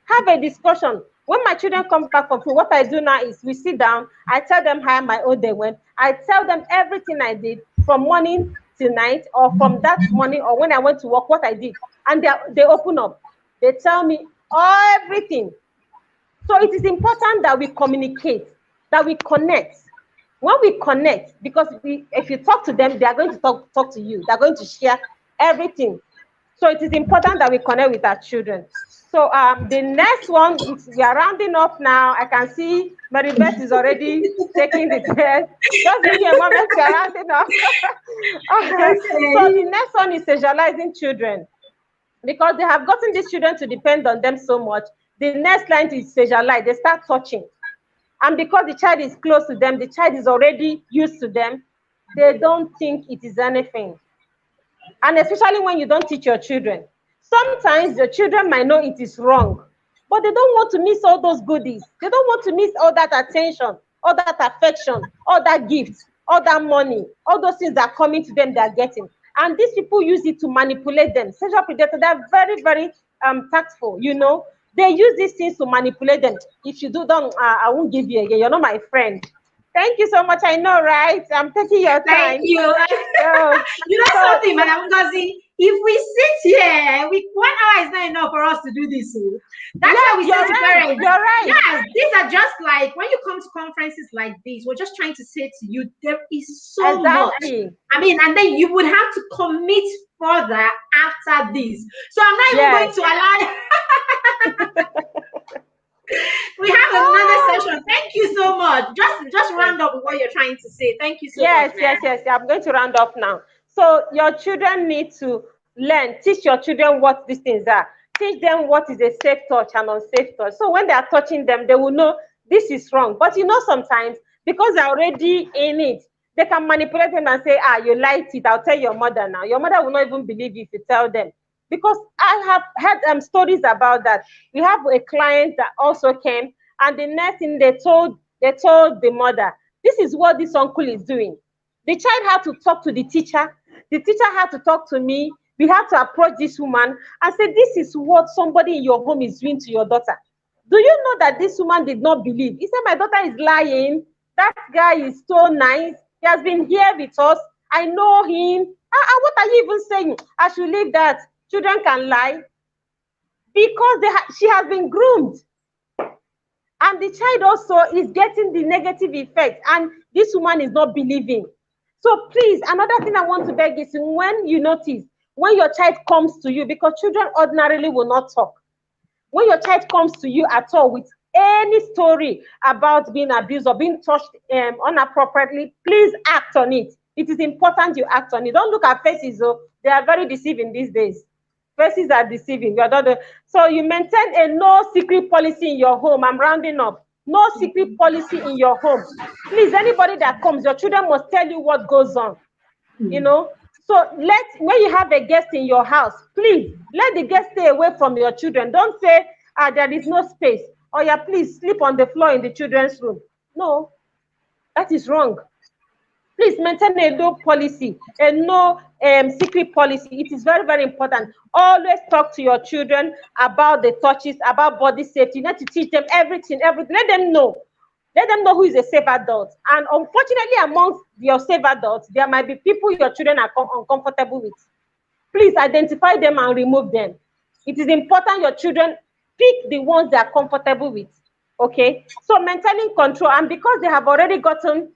Have a discussion. When my children come back from school, what I do now is we sit down. I tell them how my own day went. I tell them everything I did from morning till night, or from that morning, or when I went to work, what I did. And they open up. They tell me everything. So it is important that we communicate, that we connect. When we connect, because if you talk to them, they are going to talk to you. They're going to share everything. So it is important that we connect with our children. So the next one, we are rounding up now. I can see Mary Beth is already taking the test. Just give me a moment, we are rounding up. Okay. So the next one is socializing children. Because they have gotten these children to depend on them so much, the next line is socialize. They start touching. And because the child is close to them, the child is already used to them, they don't think it is anything. And especially when you don't teach your children. Sometimes your children might know it is wrong, but they don't want to miss all those goodies. They don't want to miss all that attention, all that affection, all that gifts, all that money, all those things that are coming to them, they are getting. And these people use it to manipulate them. Sexual predators, they're very, very tactful, you know. They use these things to manipulate them. If you do them, I won't give you again. You're not my friend. Thank you so much. I know, right? I'm taking your time.
Thank you. You know something, Madam Ngozi? If we sit here, 1 hour is not enough for us to do this. That's why we say to parents.
You're right.
Yes, these are just like when you come to conferences like this, we're just trying to say to you, there is so much. I mean, and then you would have to commit further after this. So I'm not even going to allow. We have another session. Thank you so much. Just round up what you're trying to say. Thank you so much.
Yes. I'm going to round up now. So your children need to learn. Teach your children what these things are. Teach them what is a safe touch and unsafe touch. So when they are touching them, they will know this is wrong. But you know, sometimes because they're already in it, they can manipulate them and say, you liked it. I'll tell your mother now. Your mother will not even believe you if you tell them. Because I have had stories about that. We have a client that also came, and the next thing they told the mother, this is what this uncle is doing. The child had to talk to the teacher. The teacher had to talk to me. We had to approach this woman and say, this is what somebody in your home is doing to your daughter. Do you know that this woman did not believe? He said, my daughter is lying. That guy is so nice. He has been here with us. I know him. What are you even saying? I should leave that. Children can lie because she has been groomed. And the child also is getting the negative effect. And this woman is not believing. So please, another thing I want to beg is when you notice, when your child comes to you, because children ordinarily will not talk. When your child comes to you at all with any story about being abused or being touched inappropriately, please act on it. It is important you act on it. Don't look at faces, though. They are very deceiving these days. Faces are deceiving. So you maintain a no secret policy in your home. I'm rounding up. No secret policy in your home. Please, anybody that comes, your children must tell you what goes on. You know? So when you have a guest in your house, please let the guest stay away from your children. Don't say, there is no space. Or please sleep on the floor in the children's room. No, that is wrong. Please maintain a no policy, a no secret policy. It is very, very important. Always talk to your children about the touches, about body safety. You need to teach them everything. Let them know. Let them know who is a safe adult. And unfortunately, amongst your safe adults, there might be people your children are uncomfortable with. Please identify them and remove them. It is important your children pick the ones they are comfortable with. Okay? So maintaining control. And because they have already gotten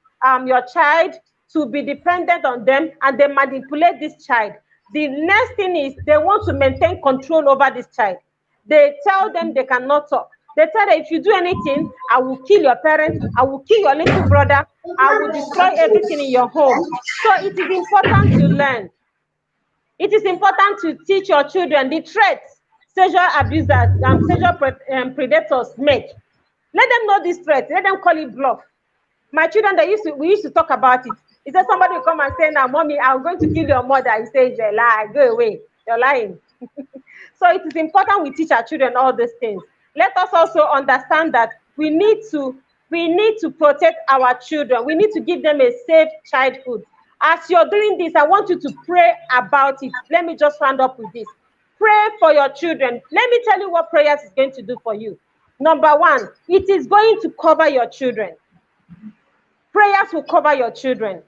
your child to be dependent on them and they manipulate this child, the next thing is they want to maintain control over this child. They tell them they cannot talk. They tell them, if you do anything, I will kill your parents, I will kill your little brother, I will destroy everything in your home. So it is important to learn. It is important to teach your children the threats sexual abusers and sexual predators make. Let them know these threats. Let them call it bluff. My children, we used to talk about it. He said somebody will come and say, now, mommy, I'm going to kill your mother. He says, it's a lie. Go away. You're lying. So it is important we teach our children all these things. Let us also understand that we need to protect our children. We need to give them a safe childhood. As you're doing this, I want you to pray about it. Let me just round up with this. Pray for your children. Let me tell you what prayers is going to do for you. Number one, it is going to cover your children. Prayers will cover your children.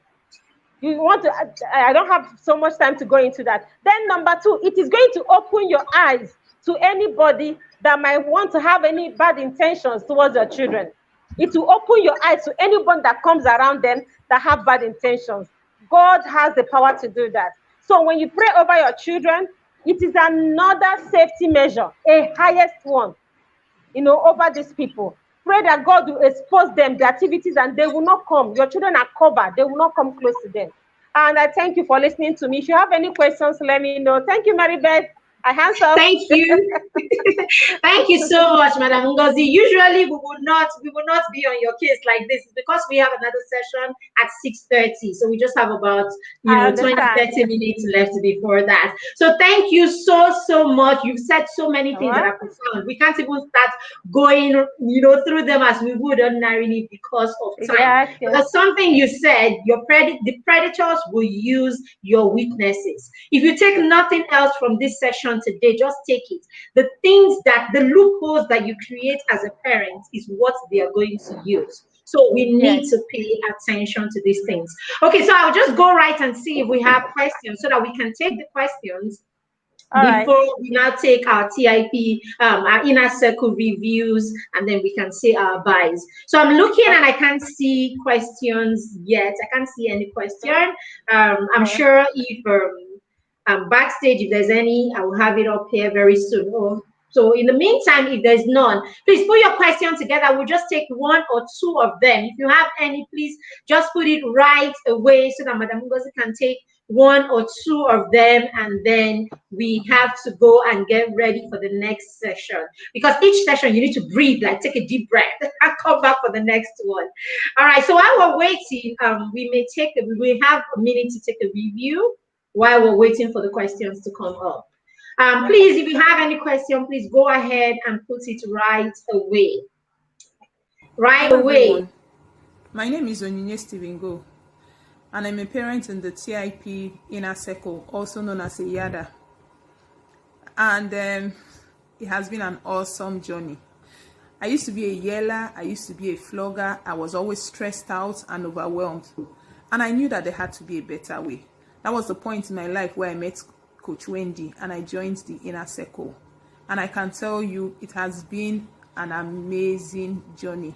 You want to, I don't have so much time to go into that. Then number two, it is going to open your eyes to anybody that might want to have any bad intentions towards your children. It will open your eyes to anyone that comes around them that have bad intentions. God has the power to do that. So when you pray over your children, it is another safety measure, a highest one, over these people. Pray that God will expose them, the activities, and they will not come. Your children are covered. They will not come close to them. And I thank you for listening to me. If you have any questions, let me know. Thank you, Mary Beth. I hands up.
Thank you. Thank you so much, Madam Ngozi. Usually we would not be on your case like this because we have another session at 6:30. So we just have about 20-30 minutes left before that. So thank you so much. You've said so many things that are profound. We can't even start going through them as we would ordinarily because of time.
Yes.
Because something you said, the predators will use your weaknesses. If you take nothing else from this session today, just take it. The loopholes that you create as a parent is what they are going to use. So we need to pay attention to these things. Okay, so I'll just go right and see if we have questions so that we can take the questions before we now take our TIP, our inner circle reviews, and then we can say our buys. So I'm looking and I can't see questions yet. I can't see any question. I'm sure if backstage, if there's any, I will have it up here very soon. So in the meantime, if there's none, please put your question together. We'll just take one or two of them. If you have any, please just put it right away so that Madam Ngozi can take one or two of them, and then we have to go and get ready for the next session. Because each session you need to breathe, like take a deep breath and come back for the next one. All right, so while we're waiting, we have a minute to take a review while we're waiting for the questions to come up. Please, if you have any question, please go ahead and put it right away.
Hello, everyone. My name is Onyinye Stephen Go, and I'm a parent in the TIP Inner Circle, also known as a YADA. And it has been an awesome journey. I used to be a yeller, I used to be a flogger, I was always stressed out and overwhelmed. And I knew that there had to be a better way. That was the point in my life where I met Coach Wendy and I joined the Inner Circle. And I can tell you it has been an amazing journey.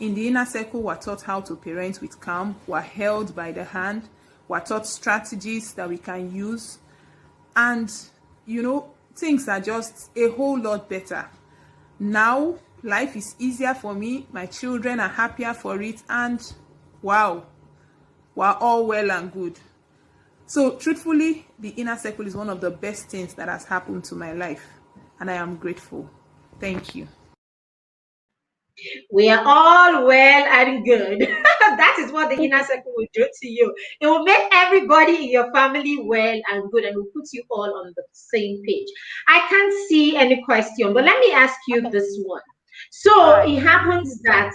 In the Inner Circle, we're taught how to parent with calm, we're held by the hand, we're taught strategies that we can use, and things are just a whole lot better. Now, life is easier for me, my children are happier for it, and wow, we're all well and good. So truthfully, the Inner Circle is one of the best things that has happened to my life, and I am grateful. Thank you.
We are all well and good. That is what the Inner Circle will do to you. It will make everybody in your family well and good, and will put you all on the same page. I can't see any question, but let me ask you this one. So it happens that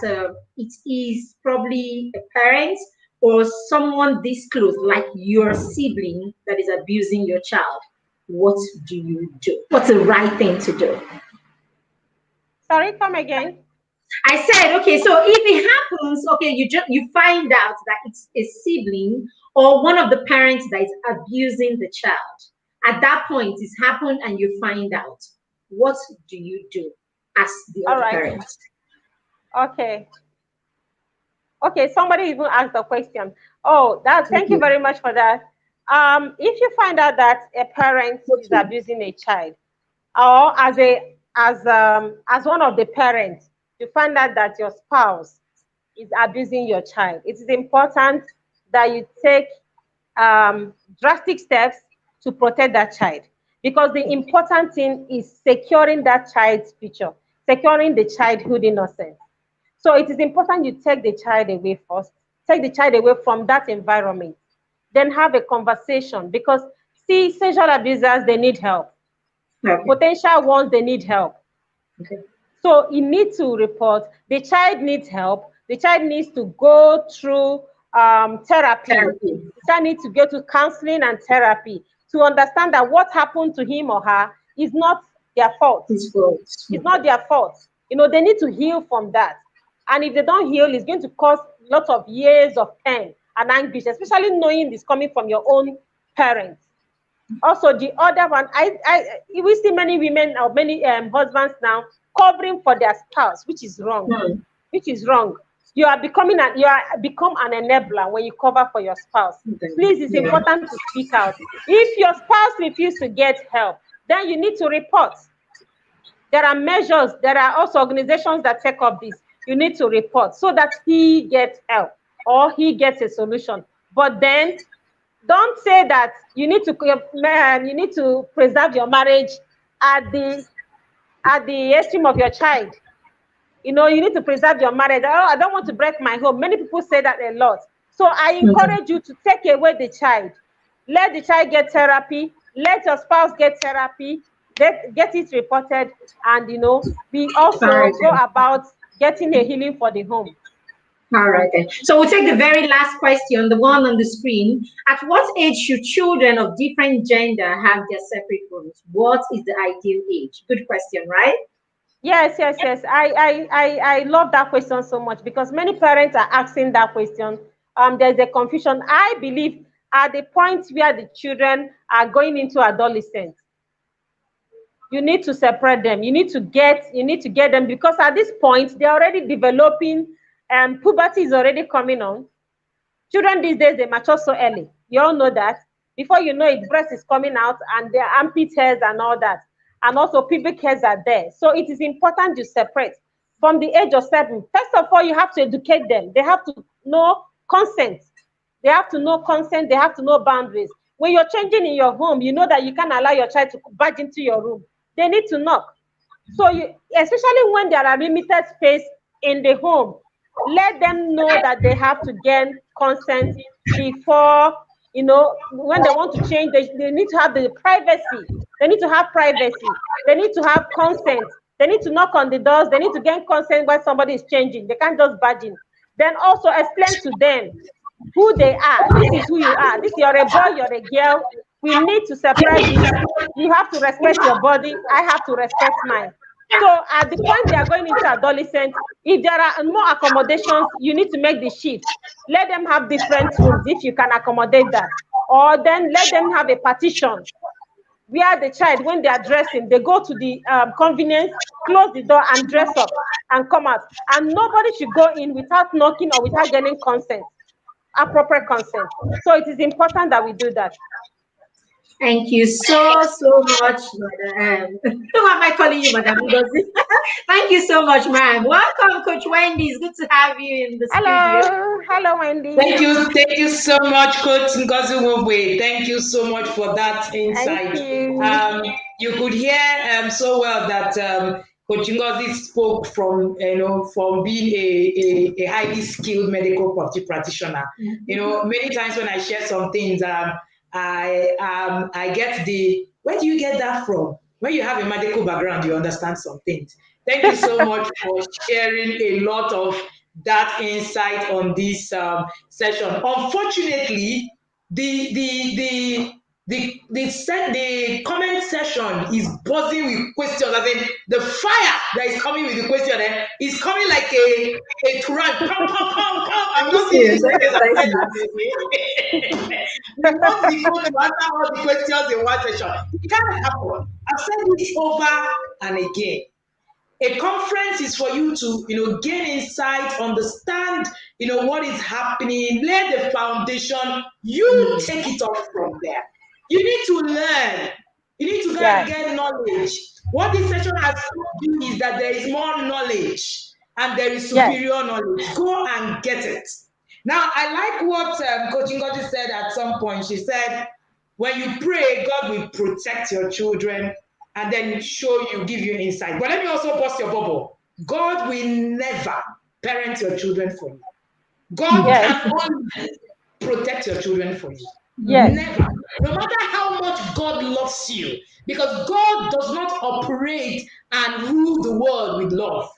it is probably a parent or someone this close, like your sibling, that is abusing your child. What do you do? What's the right thing to do?
Sorry, come again.
I said, okay, so if it happens, okay, you find out that it's a sibling or one of the parents that is abusing the child. At that point, it's happened and you find out. What do you do as the other parent?
Okay, somebody even asked the question. Thank you very much for that. If you find out that a parent is abusing a child, or as one of the parents, you find out that your spouse is abusing your child, it is important that you take drastic steps to protect that child, because the important thing is securing that child's future, securing the childhood innocence. So it is important you take the child away first, take the child away from that environment, then have a conversation, because see, sexual abusers, they need help.
Okay.
Potential ones, they need help.
Okay.
So you need to report. The child needs help. The child needs to go through therapy. The child needs to go to counseling and therapy to understand that what happened to him or her is not their fault.
His fault.
It's not their fault. They need to heal from that. And if they don't heal, it's going to cause lots of years of pain and anguish, especially knowing this coming from your own parents. Also, the other one, we see many women or many husbands now covering for their spouse, which is wrong. Which is wrong. You are become an enabler when you cover for your spouse. Please, it's important to speak out. If your spouse refuses to get help, then you need to report. There are measures. There are also organizations that take up this. You need to report so that he gets help or he gets a solution. But then, don't say that you need to preserve your marriage at the extreme of your child. You need to preserve your marriage. Oh, I don't want to break my home. Many people say that a lot. So I encourage you to take away the child. Let the child get therapy. Let your spouse get therapy. Get it reported, and we also go about getting a healing for the home.
All right then. So we'll take the very last question, the one on the screen. At what age should children of different gender have their separate rooms? What is the ideal age? Good question, right?
Yes. I love that question so much because many parents are asking that question. There's a confusion. I believe at the point where the children are going into adolescence, you need to separate them. You need to get them, because at this point they're already developing, and puberty is already coming on. Children these days, they mature so early. You all know that. Before you know it, breast is coming out and their armpit hairs and all that. And also pubic hairs are there. So it is important to separate from the age of 7. First of all, you have to educate them. They have to know consent. They have to know consent. They have to know boundaries. When you're changing in your home, you know that you can't allow your child to barge into your room. They need to knock. So especially when there are limited space in the home, let them know that they have to gain consent before, when they want to change, they need to have the privacy. They need to have privacy. They need to have consent. They need to knock on the doors. They need to gain consent when somebody is changing. They can't just barge in. Then also explain to them who they are. This is who you are. You're a boy, you're a girl. We need to separate this. You have to respect your body. I have to respect mine. So at the point they are going into adolescence, if there are more accommodations, you need to make the shift. Let them have different rooms if you can accommodate that. Or then let them have a partition where the child, when they are dressing, they go to the convenience, close the door and dress up and come out. And nobody should go in without knocking or without getting consent, appropriate consent. So it is important that we do that.
Thank you so much, Madam. Who am I calling you, Madam? Thank you so much, ma'am. Welcome, Coach Wendy. It's good to have you in the studio.
Hello, Wendy.
Thank you so much, Coach Ngozi Wogwe. Thank you so much for that insight.
Thank you.
You could hear so well that Coach Ngozi spoke from being a highly skilled medical practitioner. Many times when I share some things, I get where do you get that from? When you have a medical background, you understand some things. Thank you so much for sharing a lot of that insight on this session. Unfortunately, the comment section is buzzing with questions. I mean, the fire that is coming with the question is coming like a torrent. Come. I'm not seeing this. We want the code to answer all the questions in one session. It can't happen. I've said this over and again. A conference is for you to, gain insight, understand, what is happening, lay the foundation. You take it up from there. You need to learn. You need to go and get knowledge. What this session has taught you is that there is more knowledge and there is superior knowledge. Go and get it. Now, I like what Coach Ngozi said at some point. She said, when you pray, God will protect your children and then give you insight. But let me also bust your bubble. God will never parent your children for you. God can only protect your children for you.
Yes.
Never. No matter how much God loves you, because God does not operate and rule the world with love.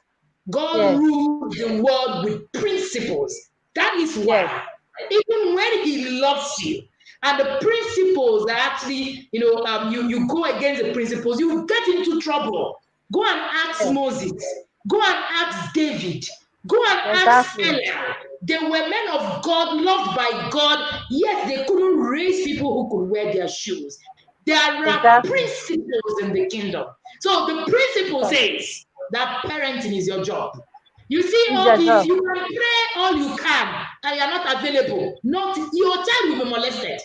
God
Yes.
rules the world with principles. That is
Yes.
why, even when He loves you, and the principles that actually, you go against the principles, you get into trouble. Go and ask
Yes.
Moses. Go and ask David. Go and ask
Exactly.
Ella. They were men of God, loved by God, yet they couldn't raise people who could wear their shoes. There are
Exactly.
principles in the kingdom. So the principle
Yes.
says that parenting is your job. You see
It's
all
your
these,
job.
you can pray all you can, and you're not available. Not your child will be molested.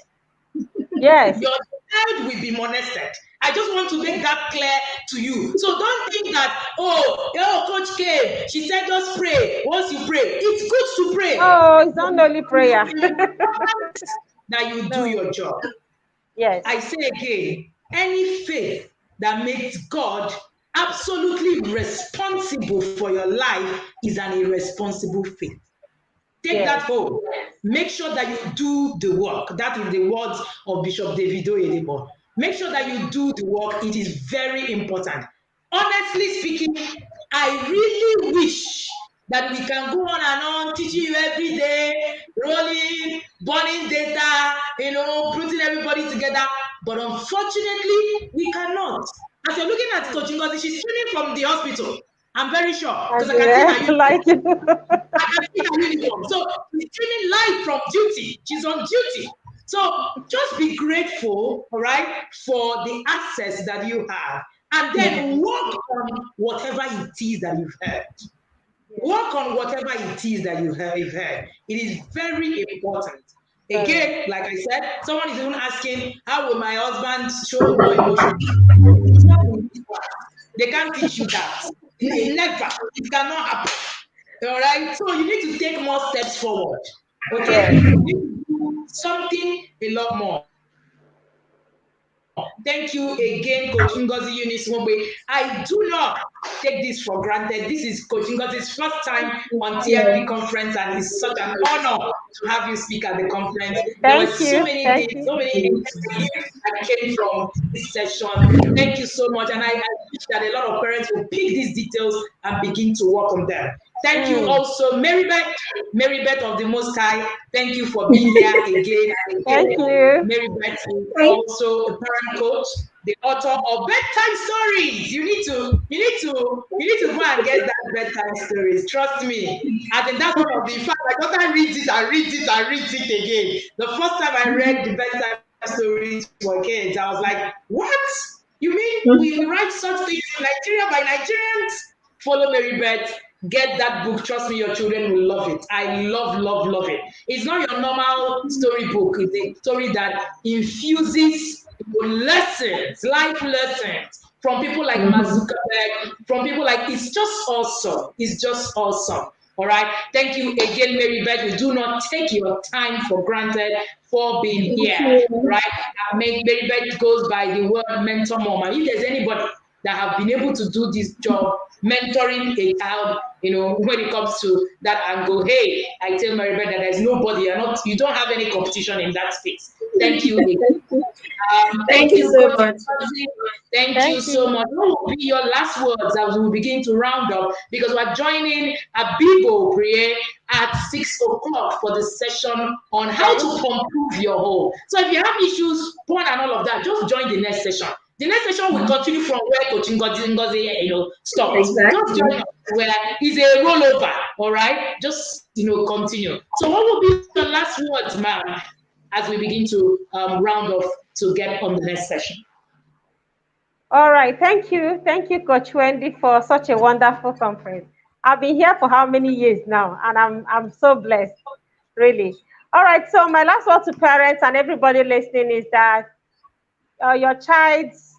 Yes.
Your child will be molested. I just want to make that clear to you. So don't think that, coach came. She said just pray. Once you pray, it's good to pray.
Oh, it's not only prayer.
That you do
No.
your job.
Yes.
I say again, any faith that makes God absolutely responsible for your life is an irresponsible faith. Take that
Yes.
home. Make sure that you do the work. That is the words of Bishop Davido Oyedebo. Make sure that you do the work. It is very important. Honestly speaking, I really wish that we can go on and on teaching you every day, rolling, burning data, putting everybody together. But unfortunately, we cannot. As you're looking at Coach Ngozi, she's streaming from the hospital. I'm very sure
I
because I
do.
can see her uniform.
Like it.
I can see her uniform. So she's streaming live from duty. She's on duty. So just be grateful, all right, for the access that you have. And then work on whatever it is that you've heard. Work on whatever it is that you've heard. It is very important. Again, like I said, someone is even asking, how will my husband show no emotion? It's not in this class. They can't teach you that. Never. It cannot happen. All right. So you need to take more steps forward. Okay.
Yes.
You need to do something a lot more. Thank you again, Coach Ngozi Eunice Wombe. I do not take this for granted. This is Coach Ngozi's first time on TIP conference, and it's such an honor to have you speak at the conference. There were
Thank
so
you.
many
Thank
things,
you.
so many insights that came from this session. Thank you so much, and I wish that a lot of parents will pick these details and begin to work on them. Thank you also, Mary Beth of the Most High. Thank you for being here again and
Thank
again.
you.
Mary Beth is also a parent coach, the author of bedtime stories. You need to go and get that bedtime stories. Trust me. I think that's one of the. In fact, my daughter reads it and reads it and reads it again. The first time I read the bedtime stories for kids, I was like, "What? You mean we write such things in Nigeria by Nigerians?" Follow Mary Beth. Get that book. Trust me, your children will love it. I love, love, love it. It's not your normal storybook. It's a story that infuses lessons, life lessons from people like Mazuka, from people like, it's just awesome. It's just awesome. All right. Thank you again, Mary Beth. We do not take your time for granted for being here. Right. Mary Beth goes by the word mentor mom. And if there's anybody that have been able to do this job, mentoring a child, when it comes to that angle, hey, I tell Mary Beth that there's nobody, you don't have any competition in that space. Thank you again. Thank you,
so
Coach.
much.
Thank you
Thank
so
you.
much. What will be your last words as we begin to round up? Because we're joining Abibo prayer at 6 o'clock for the session on how
Okay.
to improve your home. So if you have issues, porn and all of that, just join the next session. The next session will continue from where Coach Ngozi stopped. Just
Exactly.
join us where it's a rollover, all right? Just, continue. So what will be your last words, ma'am, as we begin to round off to get on the next session?
All right. Thank you. Thank you, Coach Wendy, for such a wonderful conference. I've been here for how many years now? And I'm so blessed, really. All right. So my last word to parents and everybody listening is that your child's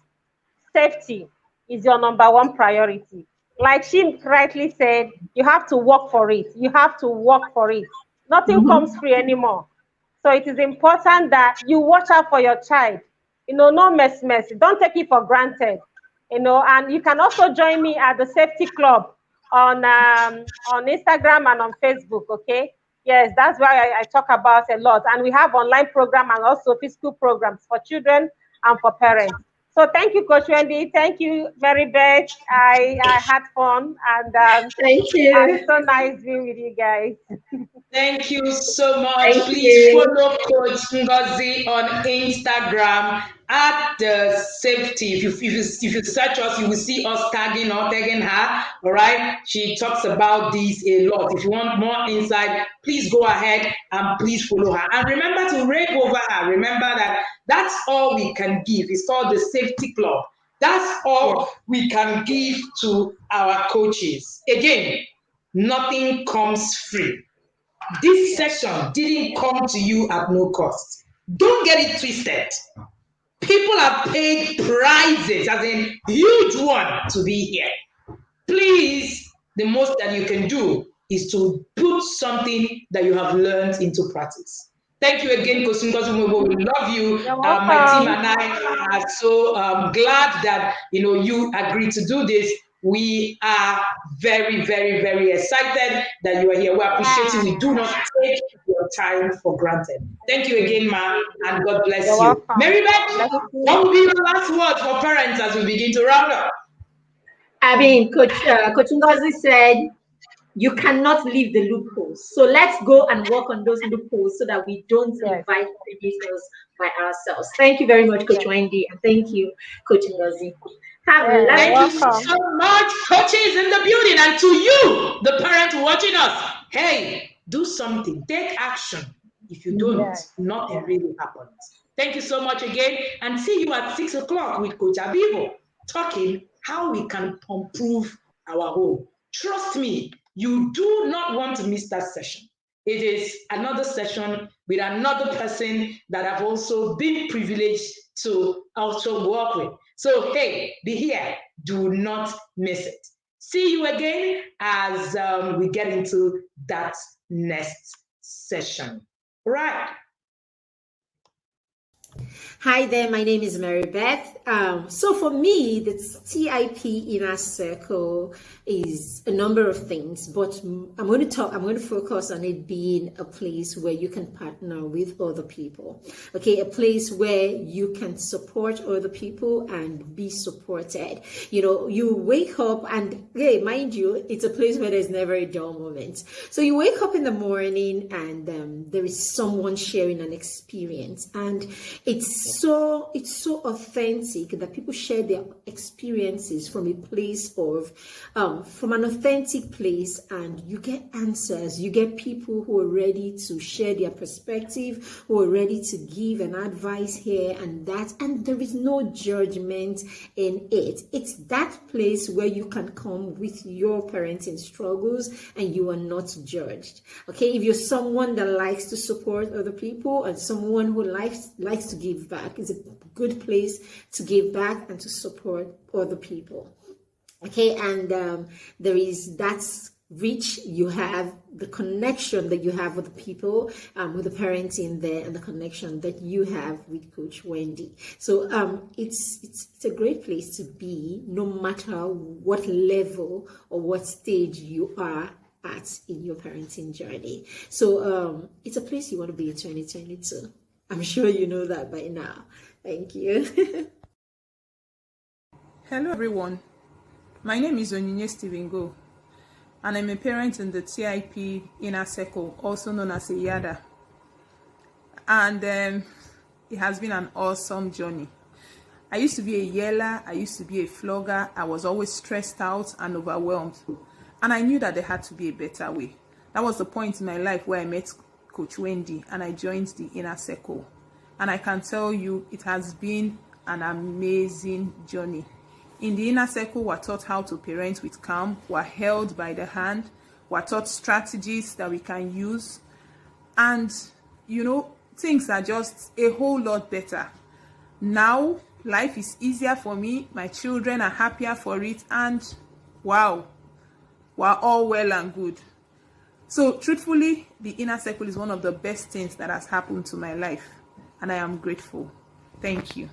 safety is your number one priority. Like she rightly said, you have to work for it. You have to work for it. Nothing comes free anymore. So it is important that you watch out for your child. No mess. Don't take it for granted. And you can also join me at the Safety Club on Instagram and on Facebook, okay? Yes, that's why I talk about a lot. And we have online program and also physical programs for children and for parents. So thank you, Coach Wendy. Thank you, Mary Beth. I had fun, and
Thank you.
it's so nice being with you guys.
Thank you so much.
Thank
Please
you.
follow Coach Ngozi on Instagram at the safety. If you search us, you will see us tagging her. All right. She talks about this a lot. If you want more insight, please go ahead and please follow her. And remember to rave over her. Remember that that's all we can give. It's called the Safety Club. That's all we can give to our coaches. Again, nothing comes free. This session didn't come to you at no cost. Don't get it twisted. People have paid prices, as in huge one, to be here. Please, the most that you can do is to put something that you have learned into practice. Thank you again, Kosungozi Mobo. We love you.
You're
My team
welcome.
and I are so glad that you agreed to do this. We are very, very, very excited that you are here. We appreciate you. We do not take your time for granted. Thank you again, Ma, and God bless
You're
you.
welcome.
Mary Beth,
Bless you.
what will be your last word for parents as we begin to round up?
I mean, Coach Ngozi said you cannot leave the loopholes. So let's go and work on those loopholes so that we don't invite predators by ourselves. Thank you very much, Coach Wendy, and thank you, Coach Ngozi.
Thank you so much, coaches in the building, and to you, the parent watching us. Hey, do something, take action. If you don't, nothing really happens. Thank you so much again, and see you at 6 o'clock with Coach Abibo, talking how we can improve our home. Trust me, you do not want to miss that session. It is another session with another person that I've also been privileged to also work with. So, hey, be here. Do not miss it. See you again as we get into that next session. All right.
Hi there, my name is Mary Beth. So for me, the TIP inner circle is a number of things, but I'm going to focus on it being a place where you can partner with other people. Okay, a place where you can support other people and be supported. You wake up and, hey, mind you, it's a place where there's never a dull moment. So you wake up in the morning and there is someone sharing an experience, and it's so authentic that people share their experiences from a place of from an authentic place, and you get answers. You get people who are ready to share their perspective, who are ready to give an advice here and that, and there is no judgment in it. It's that place where you can come with your parenting struggles and you are not judged. Okay, if you're someone that likes to support other people and someone who likes to give back, it's a good place to give back and to support other people. Okay, and that's reach, you have the connection that you have with the people, with the parents in there, and the connection that you have with Coach Wendy. So it's a great place to be, no matter what level or what stage you are at in your parenting journey. So it's a place you want to be in 2022. I'm sure you know that by now. Thank you.
Hello, everyone. My name is Onyinye Stephen Go, and I'm a parent in the TIP Inner Circle, also known as a YADA. And it has been an awesome journey. I used to be a yeller, I used to be a flogger, I was always stressed out and overwhelmed. And I knew that there had to be a better way. That was the point in my life where I met Coach Wendy and I joined the Inner Circle. And I can tell you, it has been an amazing journey. In the Inner Circle, we're taught how to parent with calm, we're held by the hand, we're taught strategies that we can use, and things are just a whole lot better. Now, life is easier for me, my children are happier for it, and wow, we're all well and good. So truthfully, the Inner Circle is one of the best things that has happened to my life, and I am grateful. Thank you.